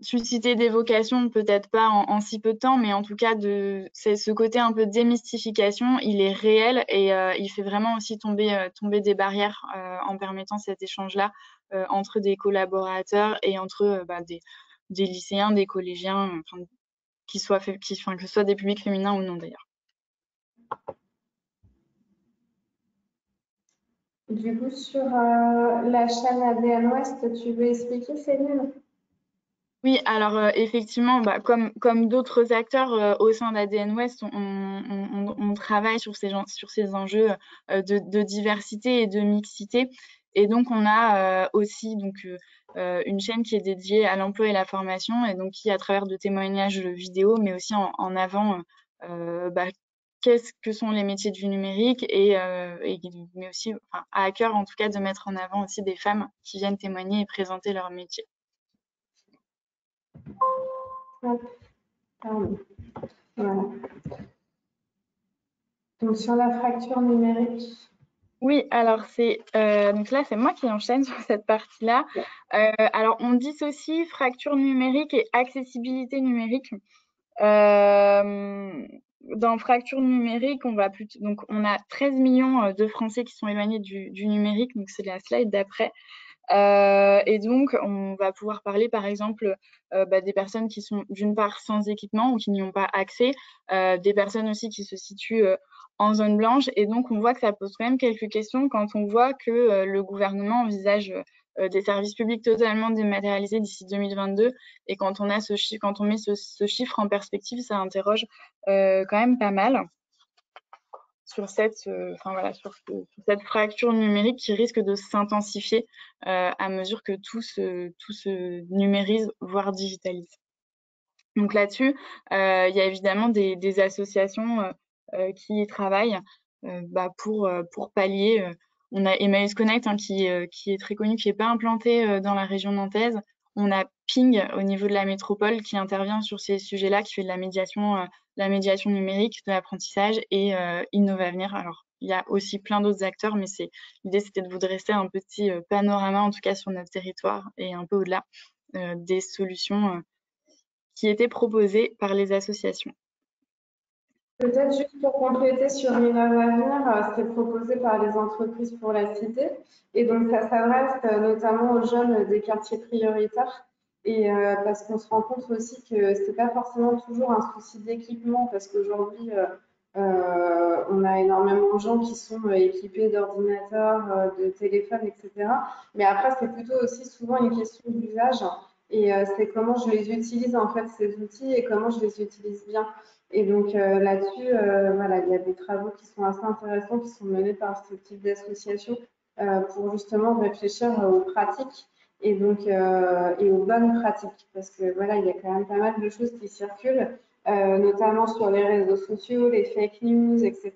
susciter des vocations, peut-être pas en si peu de temps, mais en tout cas, c'est ce côté un peu démystification, il est réel et il fait vraiment aussi tomber des barrières en permettant cet échange-là entre des collaborateurs et entre des lycéens, des collégiens, que ce soit des publics féminins ou non d'ailleurs. Du coup, sur la chaîne ADN Ouest, tu veux expliquer, Céline? Oui, alors effectivement, comme d'autres acteurs au sein d'ADN Ouest, on travaille sur ces enjeux de diversité et de mixité. Et donc, on a aussi une chaîne qui est dédiée à l'emploi et la formation, et donc qui, à travers de témoignages vidéo, mais aussi en avant qu'est-ce que sont les métiers du numérique, mais aussi à cœur, en tout cas, de mettre en avant aussi des femmes qui viennent témoigner et présenter leur métier. Pardon. Donc sur la fracture numérique. Oui, alors donc là, c'est moi qui enchaîne sur cette partie-là. Alors, on dissocie fracture numérique et accessibilité numérique. Dans fracture numérique, donc on a 13 millions de Français qui sont éloignés du numérique, donc c'est la slide d'après. Et donc, on va pouvoir parler, par exemple, des personnes qui sont d'une part sans équipement ou qui n'y ont pas accès, des personnes aussi qui se situent en zone blanche. Et donc, on voit que ça pose quand même quelques questions quand on voit que le gouvernement envisage des services publics totalement dématérialisés d'ici 2022. Et quand on met ce chiffre en perspective, ça interroge quand même pas mal sur cette fracture numérique qui risque de s'intensifier à mesure que tout se numérise, voire digitalise. Donc là-dessus, il y a évidemment des associations qui y travaillent pour pallier. On a Emmaüs Connect qui est très connu, qui n'est pas implanté dans la région nantaise. On a Ping au niveau de la métropole qui intervient sur ces sujets-là, qui fait de la médiation numérique, de l'apprentissage et Innovavenir. Alors, il y a aussi plein d'autres acteurs, mais l'idée, c'était de vous dresser un petit panorama, en tout cas sur notre territoire et un peu au-delà des solutions qui étaient proposées par les associations. Peut-être juste pour compléter sur Innovavenir, c'est proposé par les entreprises pour la cité. Et donc, ça s'adresse notamment aux jeunes des quartiers prioritaires. Et parce qu'on se rend compte aussi que c'est pas forcément toujours un souci d'équipement, parce qu'aujourd'hui, on a énormément de gens qui sont équipés d'ordinateurs, de téléphones, etc. Mais après, c'est plutôt aussi souvent une question d'usage. Et c'est comment je les utilise, en fait, ces outils, et comment je les utilise bien. Et donc là-dessus, voilà, il y a des travaux qui sont assez intéressants qui sont menés par ce type d'association pour justement réfléchir aux pratiques et donc et aux bonnes pratiques parce que voilà, il y a quand même pas mal de choses qui circulent, notamment sur les réseaux sociaux, les fake news, etc.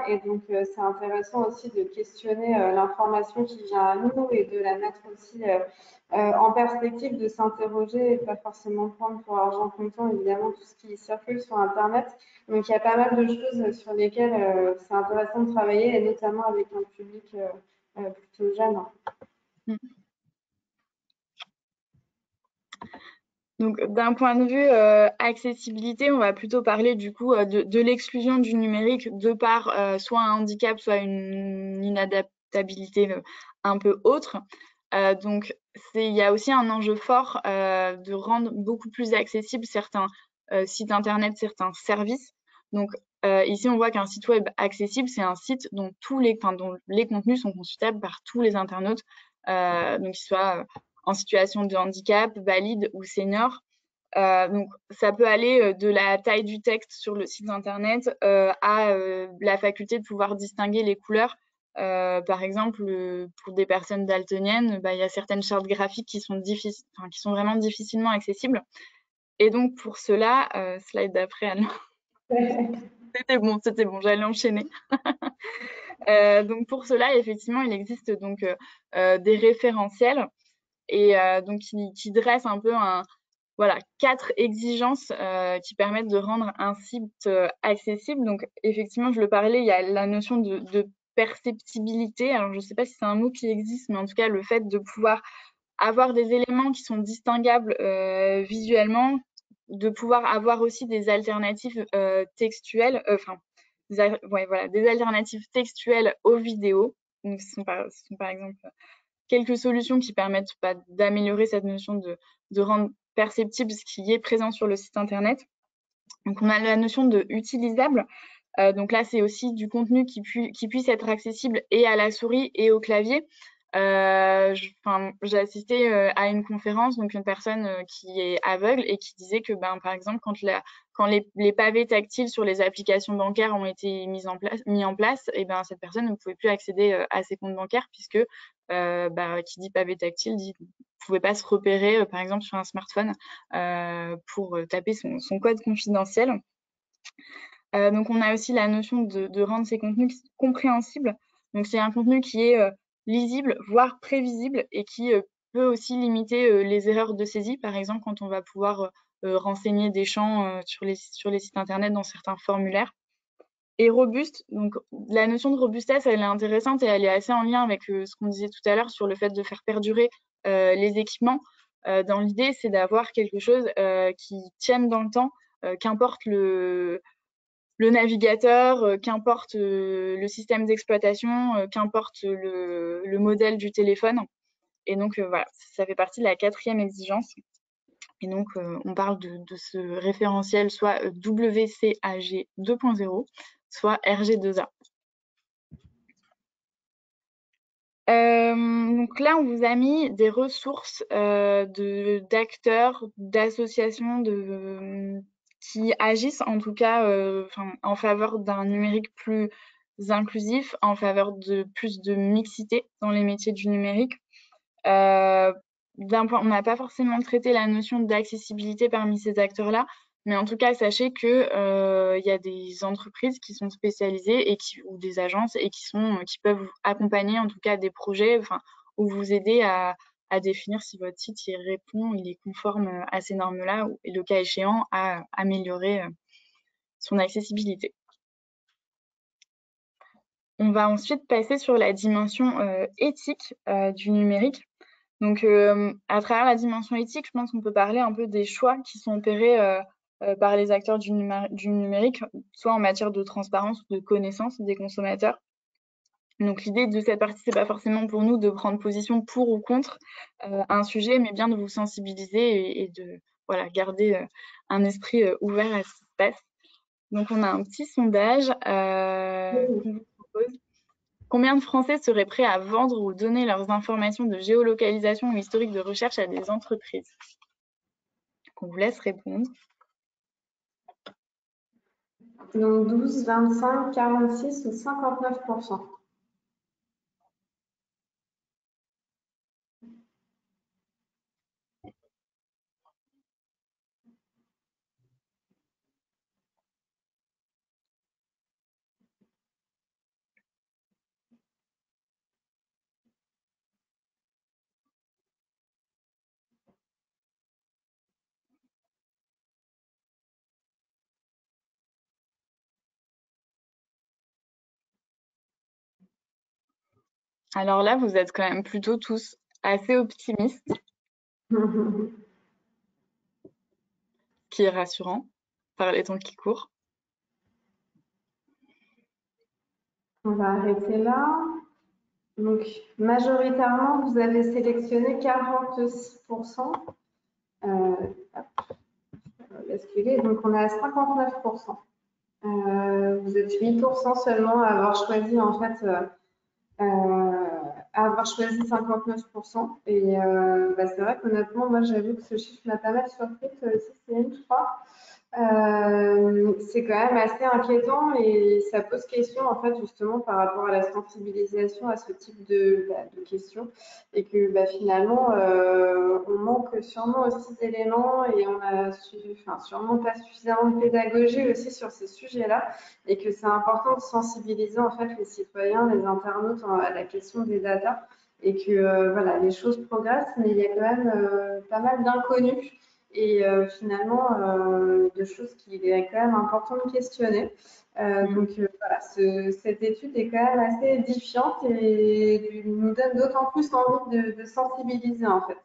Et donc c'est intéressant aussi de questionner l'information qui vient à nous et de la mettre aussi en perspective, de s'interroger et pas forcément prendre pour argent comptant évidemment tout ce qui circule sur Internet. Donc il y a pas mal de choses sur lesquelles c'est intéressant de travailler et notamment avec un public plutôt jeune. Donc, d'un point de vue accessibilité, on va plutôt parler du coup de l'exclusion du numérique de par soit un handicap, soit une inadaptabilité un peu autre. Donc, il y a aussi un enjeu fort de rendre beaucoup plus accessibles certains sites internet, certains services. Donc, ici, on voit qu'un site web accessible, c'est un site dont dont les contenus sont consultables par tous les internautes, donc qu'ils soient en situation de handicap, valide ou senior. Donc, ça peut aller de la taille du texte sur le site internet à la faculté de pouvoir distinguer les couleurs. Par exemple, pour des personnes daltoniennes, il y a certaines chartes graphiques qui sont vraiment difficilement accessibles. Et donc, pour cela, slide d'après, Anne. C'était bon, j'allais enchaîner. Donc, pour cela, effectivement, il existe donc des référentiels et donc qui dressent un peu voilà, 4 exigences qui permettent de rendre un site accessible. Donc, effectivement, je le parlais, il y a la notion de perceptibilité. Alors, je ne sais pas si c'est un mot qui existe, mais en tout cas, le fait de pouvoir avoir des éléments qui sont distinguables visuellement, de pouvoir avoir aussi des alternatives textuelles, des alternatives textuelles aux vidéos. Donc, ce sont par exemple quelques solutions qui permettent d'améliorer cette notion de rendre perceptible ce qui est présent sur le site internet. Donc, on a la notion de utilisable. Donc là, c'est aussi du contenu qui puisse être accessible et à la souris et au clavier. J'ai assisté à une conférence, donc une personne qui est aveugle et qui disait que, par exemple, quand les pavés tactiles sur les applications bancaires ont été mis en place, et cette personne ne pouvait plus accéder à ses comptes bancaires puisque qui dit pavé tactile dit ne pouvait pas se repérer, par exemple, sur un smartphone pour taper son code confidentiel. Donc, on a aussi la notion de rendre ces contenus compréhensibles. Donc, c'est un contenu qui est lisible, voire prévisible, et qui peut aussi limiter les erreurs de saisie. Par exemple, quand on va pouvoir renseigner des champs sur les sites internet dans certains formulaires. et robuste. Donc, la notion de robustesse, elle est intéressante et elle est assez en lien avec ce qu'on disait tout à l'heure sur le fait de faire perdurer les équipements. Dans l'idée, c'est d'avoir quelque chose qui tienne dans le temps, qu'importe le navigateur, qu'importe le système d'exploitation, qu'importe le modèle du téléphone. Et donc, voilà, ça fait partie de la 4e exigence. Et donc, on parle de ce référentiel soit WCAG 2.0, soit RG2A. Donc là, on vous a mis des ressources d'acteurs, d'associations qui agissent en tout cas en faveur d'un numérique plus inclusif, en faveur de plus de mixité dans les métiers du numérique. On n'a pas forcément traité la notion d'accessibilité parmi ces acteurs-là, mais en tout cas, sachez que y a des entreprises qui sont spécialisées ou des agences et qui peuvent vous accompagner en tout cas des projets, ou vous aider à définir si votre site il est conforme à ces normes-là, et le cas échéant, à améliorer son accessibilité. On va ensuite passer sur la dimension éthique du numérique. Donc, à travers la dimension éthique, je pense qu'on peut parler un peu des choix qui sont opérés par les acteurs du numérique, soit en matière de transparence ou de connaissance des consommateurs. Donc, l'idée de cette partie, c'est pas forcément pour nous de prendre position pour ou contre un sujet, mais bien de vous sensibiliser et de garder un esprit ouvert à ce qui se passe. Donc, on a un petit sondage qu'on vous propose. Combien de Français seraient prêts à vendre ou donner leurs informations de géolocalisation ou historique de recherche à des entreprises? On vous laisse répondre. Donc 12, 25, 46 ou 59%. Alors là, vous êtes quand même plutôt tous assez optimistes, ce qui est rassurant par les temps qui courent. On va arrêter là. Donc, majoritairement, vous avez sélectionné 46%. Basculer. Donc, on est à 59%. Vous êtes 8% seulement à avoir choisi, en fait, à avoir choisi 59%. Et c'est vrai qu'honnêtement, moi, j'avoue que ce chiffre m'a pas mal surpris, aussi, Céline, je crois. C'est quand même assez inquiétant et ça pose question en fait justement par rapport à la sensibilisation à ce type de questions et que finalement on manque sûrement aussi d'éléments et on a sûrement pas suffisamment de pédagogie aussi sur ces sujets-là et que c'est important de sensibiliser en fait les citoyens, les internautes à la question des datas et que les choses progressent mais il y a quand même pas mal d'inconnus et finalement de choses qu'il est quand même important de questionner. Donc cette étude est quand même assez édifiante et nous donne d'autant plus envie de sensibiliser en fait.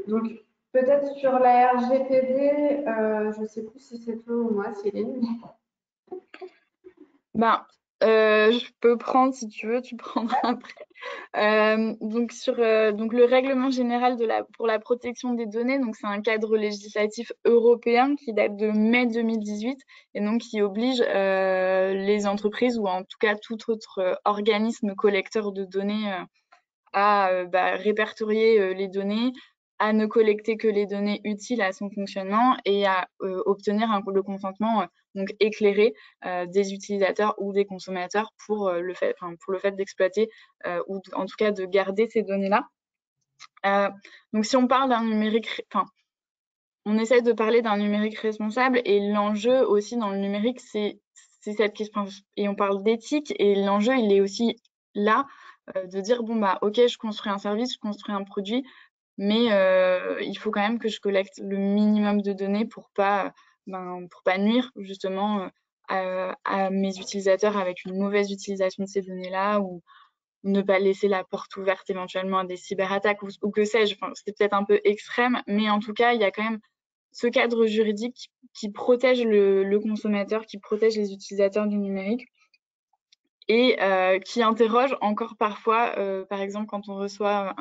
Donc peut-être sur la RGPD, je ne sais plus si c'est toi ou moi, Céline. Je peux prendre si tu veux, tu prendras après. Donc le règlement général pour la protection des données, donc c'est un cadre législatif européen qui date de mai 2018 et donc qui oblige les entreprises ou en tout cas tout autre organisme collecteur de données à répertorier les données, à ne collecter que les données utiles à son fonctionnement et à obtenir le consentement donc éclairé des utilisateurs ou des consommateurs pour le fait d'exploiter ou en tout cas de garder ces données-là. Donc si on parle d'un numérique, on essaie de parler d'un numérique responsable et l'enjeu aussi dans le numérique, c'est cette question. Et on parle d'éthique et l'enjeu, il est aussi là de dire ok, je construis un service, je construis un produit, mais il faut quand même que je collecte le minimum de données pour pas nuire justement à mes utilisateurs avec une mauvaise utilisation de ces données-là ou ne pas laisser la porte ouverte éventuellement à des cyberattaques ou que sais-je. Enfin, c'est peut-être un peu extrême, mais en tout cas, il y a quand même ce cadre juridique qui protège le consommateur, qui protège les utilisateurs du numérique et qui interroge encore parfois, par exemple, quand on reçoit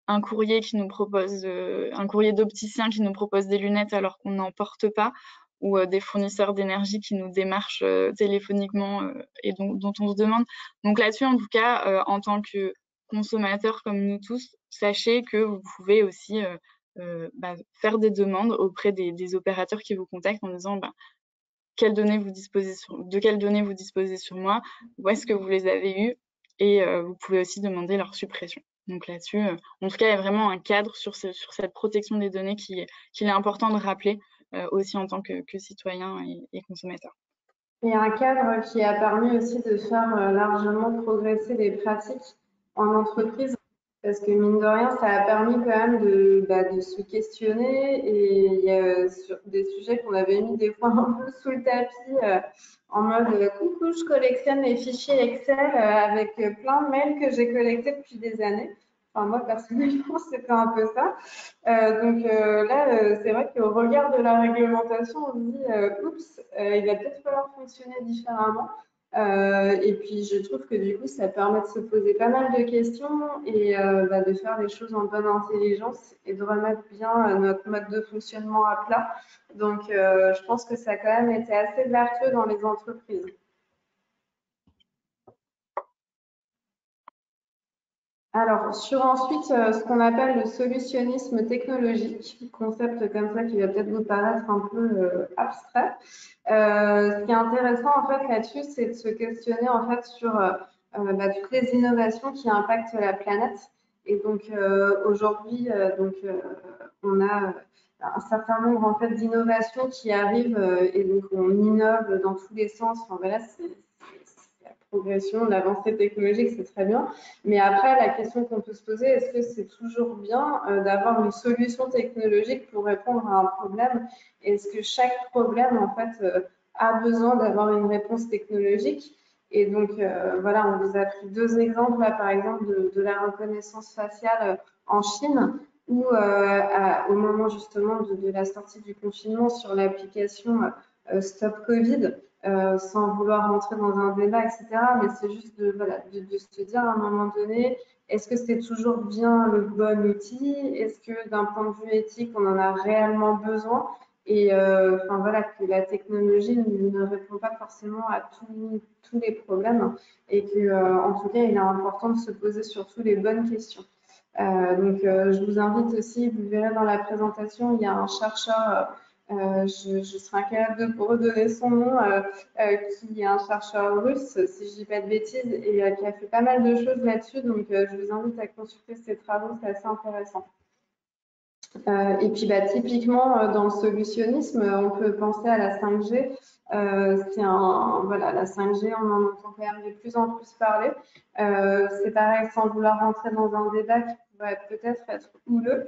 un courrier qui nous propose, un courrier d'opticien qui nous propose des lunettes alors qu'on n'en porte pas, ou des fournisseurs d'énergie qui nous démarchent téléphoniquement et dont on se demande. Donc là-dessus, en tout cas, en tant que consommateur comme nous tous, sachez que vous pouvez aussi faire des demandes auprès des opérateurs qui vous contactent en disant de quelles données vous disposez sur moi, où est-ce que vous les avez eues, et vous pouvez aussi demander leur suppression. Donc là-dessus, en tout cas, il y a vraiment un cadre sur cette protection des données qu'il est important de rappeler aussi en tant que citoyen et consommateur. Il y a un cadre qui a permis aussi de faire largement progresser les pratiques en entreprise, parce que mine de rien, ça a permis quand même de se questionner, et il y a sur des sujets qu'on avait mis des fois un peu sous le tapis, en mode coucou, je collectionne les fichiers Excel avec plein de mails que j'ai collectés depuis des années. Enfin, moi, personnellement, c'était un peu ça. Donc là, c'est vrai qu'au regard de la réglementation, on se dit, oups, il va peut-être falloir fonctionner différemment. Et puis, je trouve que du coup, ça permet de se poser pas mal de questions et de faire les choses en bonne intelligence et de remettre bien notre mode de fonctionnement à plat. Donc, je pense que ça a quand même été assez vertueux dans les entreprises. Alors, sur ensuite ce qu'on appelle le solutionnisme technologique, concept comme ça qui va peut-être vous paraître un peu abstrait. Ce qui est intéressant en fait là-dessus, c'est de se questionner en fait sur toutes les innovations qui impactent la planète. Et donc aujourd'hui, on a un certain nombre en fait d'innovations qui arrivent et donc on innove dans tous les sens. Enfin voilà, c'est la progression, l'avancée technologique, c'est très bien. Mais après, la question qu'on peut se poser, est-ce que c'est toujours bien d'avoir une solution technologique pour répondre à un problème? Est-ce que chaque problème, en fait, a besoin d'avoir une réponse technologique? Et donc, voilà, on vous a pris deux exemples, là, par exemple, de la reconnaissance faciale en Chine, où au moment justement de la sortie du confinement sur l'application Stop Covid, sans vouloir rentrer dans un débat, etc. Mais c'est juste de se dire à un moment donné, est-ce que c'est toujours bien le bon outil? Est-ce que d'un point de vue éthique, on en a réellement besoin? Et enfin voilà, que la technologie ne répond pas forcément à tous les problèmes et que, en tout cas, il est important de se poser surtout les bonnes questions. Donc, je vous invite aussi, vous verrez dans la présentation, il y a un chercheur, je serai incapable de vous redonner son nom, qui est un chercheur russe, si je ne dis pas de bêtises, et qui a fait pas mal de choses là-dessus. Donc, je vous invite à consulter ses travaux, c'est assez intéressant. Et puis, typiquement, dans le solutionnisme, on peut penser à la 5G. Voilà, la 5G, on en entend quand même de plus en plus parler. C'est pareil, sans vouloir rentrer dans un débat qui pourrait peut-être être houleux.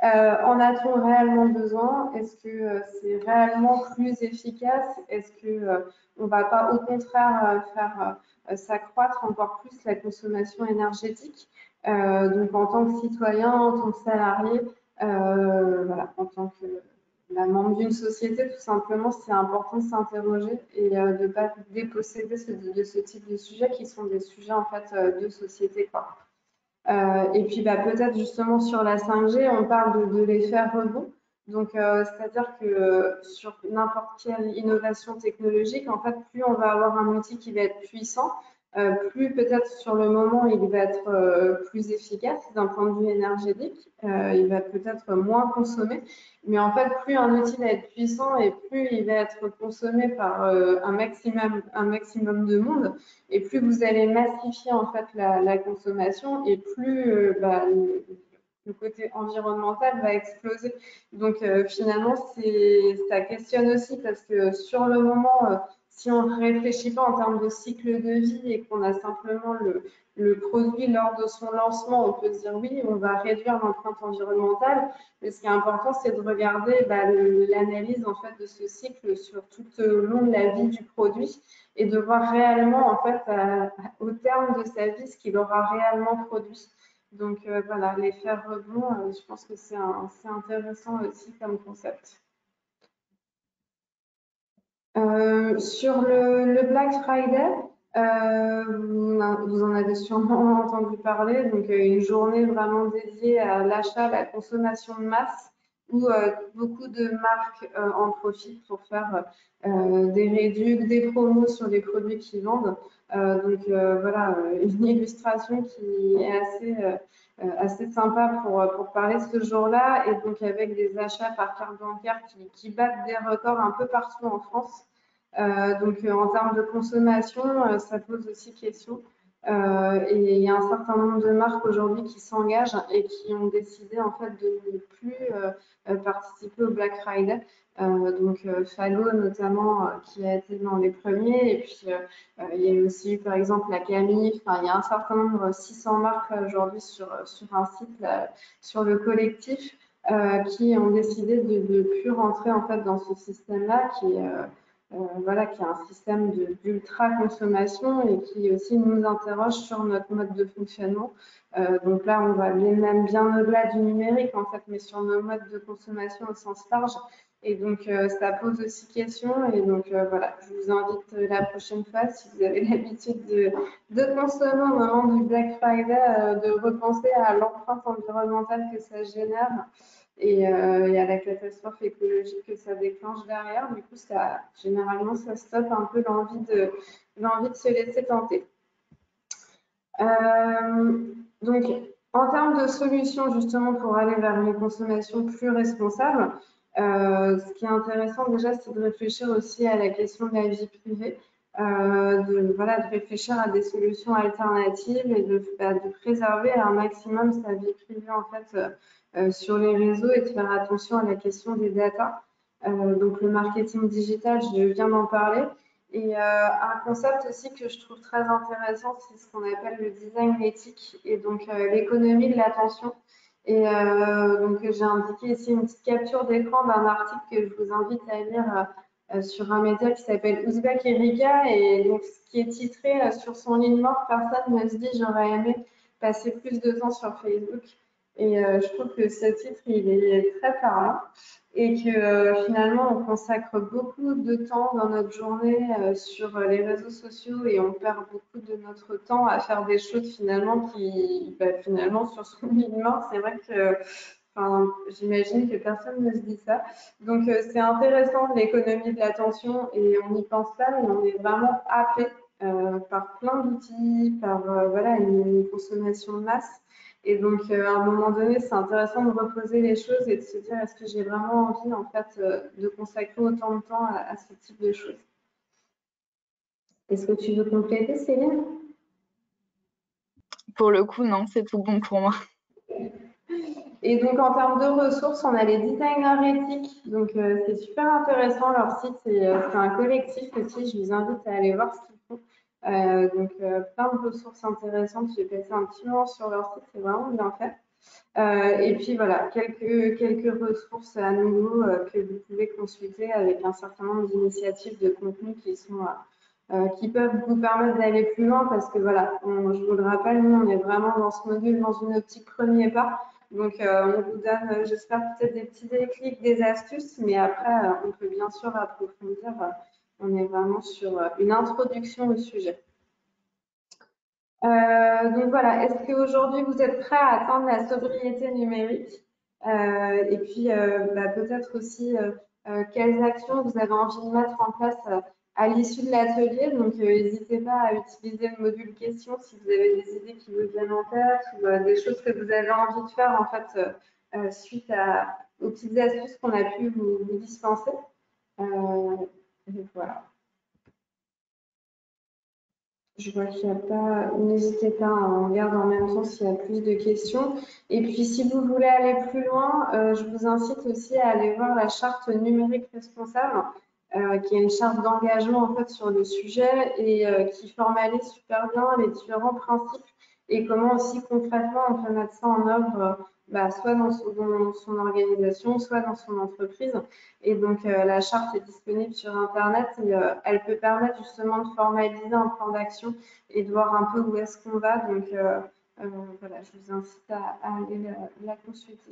En a-t-on réellement besoin? Est-ce que c'est réellement plus efficace? Est-ce que on ne va pas au contraire faire s'accroître encore plus la consommation énergétique? Donc en tant que citoyen, en tant que salarié, voilà, en tant que membre d'une société, tout simplement, c'est important de s'interroger et de ne pas déposséder de ce type de sujets qui sont des sujets en fait de société, quoi. Et puis peut-être justement sur la 5G, on parle de l'effet rebond. Donc, c'est-à-dire que sur n'importe quelle innovation technologique, en fait, plus on va avoir un outil qui va être puissant, plus peut-être sur le moment il va être plus efficace d'un point de vue énergétique, il va peut-être moins consommer, mais en fait plus un outil va être puissant et plus il va être consommé par un maximum de monde, et plus vous allez massifier en fait la consommation, et plus le côté environnemental va exploser. Donc finalement, ça questionne aussi parce que sur le moment, si on ne réfléchit pas en termes de cycle de vie et qu'on a simplement le produit lors de son lancement, on peut se dire oui, on va réduire l'empreinte environnementale. Mais ce qui est important, c'est de regarder l'analyse en fait de ce cycle sur tout au long de la vie du produit et de voir réellement en fait au terme de sa vie ce qu'il aura réellement produit. Donc voilà, l'effet rebond, je pense que c'est intéressant aussi comme concept. Sur le Black Friday, vous en avez sûrement entendu parler, donc une journée vraiment dédiée à l'achat, à la consommation de masse, où beaucoup de marques en profitent pour faire des réductions, des promos sur les produits qu'ils vendent. Donc voilà, une illustration qui est assez sympa pour parler de ce jour-là, et donc avec des achats par carte bancaire qui battent des records un peu partout en France. Donc en termes de consommation, ça pose aussi question. Et il y a un certain nombre de marques aujourd'hui qui s'engagent et qui ont décidé en fait de ne plus participer au Black Friday. Donc Fallo notamment qui a été dans les premiers, et puis il y a aussi eu par exemple la Camille. Enfin, il y a un certain nombre, 600 marques aujourd'hui sur un site sur le collectif qui ont décidé de ne plus rentrer en fait dans ce système-là voilà, qui est un système d'ultra consommation et qui aussi nous interroge sur notre mode de fonctionnement. Donc là, on va aller même bien au-delà du numérique en fait, mais sur nos modes de consommation au sens large. Et donc, ça pose aussi question. Et donc, voilà, je vous invite la prochaine fois, si vous avez l'habitude de consommer au moment du Black Friday, de repenser à l'empreinte environnementale que ça génère et à la catastrophe écologique que ça déclenche derrière. Du coup, généralement, ça stoppe un peu l'envie de se laisser tenter. Donc, en termes de solutions, justement, pour aller vers une consommation plus responsable, ce qui est intéressant déjà, c'est de réfléchir aussi à la question de la vie privée, de réfléchir à des solutions alternatives et de préserver un maximum sa vie privée en fait sur les réseaux et de faire attention à la question des data. Donc le marketing digital, je viens d'en parler. Et un concept aussi que je trouve très intéressant, c'est ce qu'on appelle le design éthique et donc l'économie de l'attention. Et donc j'ai indiqué ici une petite capture d'écran d'un article que je vous invite à lire sur un média qui s'appelle Ouzbek Erika, et donc ce qui est titré sur son lit mort, personne ne se dit j'aurais aimé passer plus de temps sur Facebook. Et je trouve que ce titre il est très parlant et que finalement on consacre beaucoup de temps dans notre journée sur les réseaux sociaux et on perd beaucoup de notre temps à faire des choses finalement finalement sur son lit de mort, c'est vrai que j'imagine que personne ne se dit ça. Donc c'est intéressant l'économie de l'attention et on n'y pense pas, mais on est vraiment happé par plein d'outils, par voilà, une consommation de masse. Et donc, à un moment donné, c'est intéressant de reposer les choses et de se dire est-ce que j'ai vraiment envie en fait de consacrer autant de temps à ce type de choses. Est-ce que tu veux compléter, Céline? Pour le coup, non, c'est tout bon pour moi. Et donc, en termes de ressources, on a les designers éthiques. Donc, c'est super intéressant. Leur site, c'est un collectif aussi. Je vous invite à aller voir ce qu'ils font. Donc, plein de ressources intéressantes. J'ai passé un petit moment sur leur site. C'est vraiment bien fait. Et puis, voilà, quelques ressources à nouveau que vous pouvez consulter avec un certain nombre d'initiatives de contenu qui peuvent vous permettre d'aller plus loin parce que, voilà, je vous le rappelle, nous, on est vraiment dans ce module, dans une optique premier pas. Donc, on vous donne, j'espère, peut-être des petits déclics, des astuces, mais après, on peut bien sûr approfondir. On est vraiment sur une introduction au sujet. Donc voilà, est-ce qu'aujourd'hui, vous êtes prêts à atteindre la sobriété numérique? Et puis, peut-être aussi, quelles actions vous avez envie de mettre en place à l'issue de l'atelier. Donc, n'hésitez pas à utiliser le module questions si vous avez des idées qui vous viennent en tête ou des choses que vous avez envie de faire en fait suite aux petites astuces qu'on a pu vous dispenser. Voilà. Je vois qu'il n'y a pas, n'hésitez pas, on regarde en même temps s'il y a plus de questions. Et puis, si vous voulez aller plus loin, je vous incite aussi à aller voir la charte numérique responsable qui est une charte d'engagement en fait sur le sujet et qui formalise super bien les différents principes et comment aussi concrètement on peut mettre ça en œuvre soit dans son organisation, soit dans son entreprise. Et donc la charte est disponible sur Internet et elle peut permettre justement de formaliser un plan d'action et de voir un peu où est-ce qu'on va. Donc voilà, je vous incite à aller la consulter.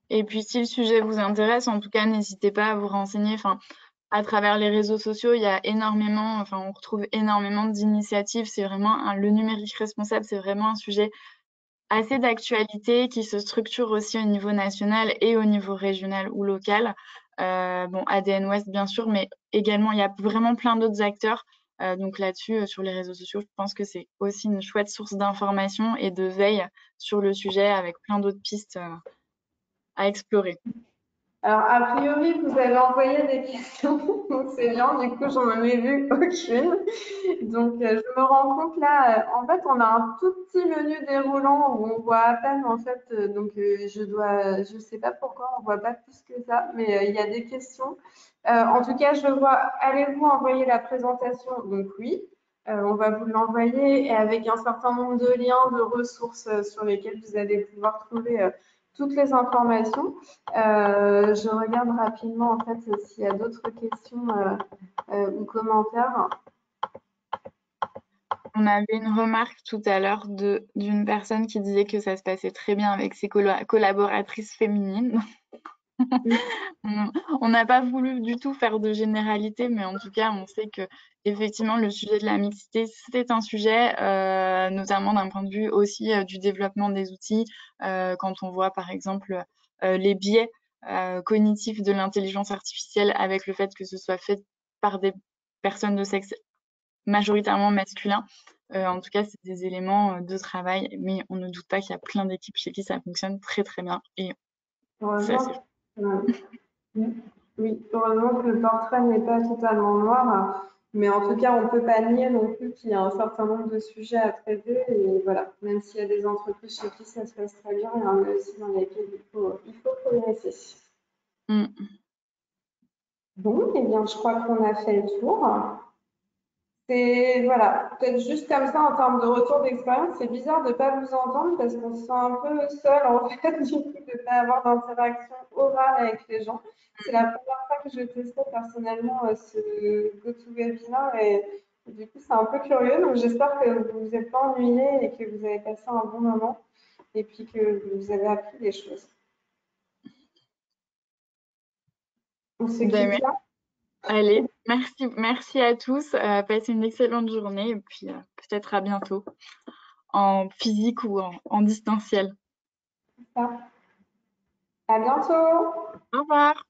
Et puis, si le sujet vous intéresse, en tout cas, n'hésitez pas à vous renseigner. Enfin, à travers les réseaux sociaux, il y a énormément, enfin, on retrouve énormément d'initiatives. C'est vraiment le numérique responsable, c'est vraiment un sujet assez d'actualité qui se structure aussi au niveau national et au niveau régional ou local. Bon, ADN Ouest, bien sûr, mais également, il y a vraiment plein d'autres acteurs. Donc là-dessus, sur les réseaux sociaux, je pense que c'est aussi une chouette source d'information et de veille sur le sujet avec plein d'autres pistes à explorer. Alors, a priori, vous avez envoyé des questions, donc c'est bien. Du coup, j'en avais vu aucune. Donc, je me rends compte là, en fait, on a un tout petit menu déroulant où on voit à peine, en fait, je sais pas pourquoi, on voit pas plus que ça, mais il y a des questions. En tout cas, je vois, allez-vous envoyer la présentation? Donc, oui. On va vous l'envoyer et avec un certain nombre de liens, de ressources sur lesquelles vous allez pouvoir trouver toutes les informations. Je regarde rapidement en fait s'il y a d'autres questions ou commentaires. On avait une remarque tout à l'heure d'une personne qui disait que ça se passait très bien avec ses collaboratrices féminines. On n'a pas voulu du tout faire de généralité, mais en tout cas, on sait que effectivement le sujet de la mixité, c'est un sujet, notamment d'un point de vue aussi du développement des outils, quand on voit par exemple les biais cognitifs de l'intelligence artificielle avec le fait que ce soit fait par des personnes de sexe majoritairement masculin. En tout cas, c'est des éléments de travail, mais on ne doute pas qu'il y a plein d'équipes chez qui ça fonctionne très très bien. Et Heureusement, oui, heureusement que le portrait n'est pas totalement noir, mais en tout cas, on ne peut pas nier non plus qu'il y a un certain nombre de sujets à traiter. Et voilà, même s'il y a des entreprises chez qui ça se passe très bien, il y en a aussi dans lesquelles il faut progresser. Bon, eh bien, je crois qu'on a fait le tour. C'est, voilà, peut-être juste comme ça en termes de retour d'expérience, c'est bizarre de ne pas vous entendre parce qu'on se sent un peu seul en fait, du coup, de ne pas avoir d'interaction orale avec les gens. C'est la première fois que je testais personnellement ce GoToWebinar et du coup, c'est un peu curieux. Donc, j'espère que vous vous êtes pas ennuyés et que vous avez passé un bon moment et puis que vous avez appris des choses. On se quitte là. Allez, merci à tous. Passez une excellente journée et puis peut-être à bientôt en physique ou en distanciel. À bientôt. Au revoir.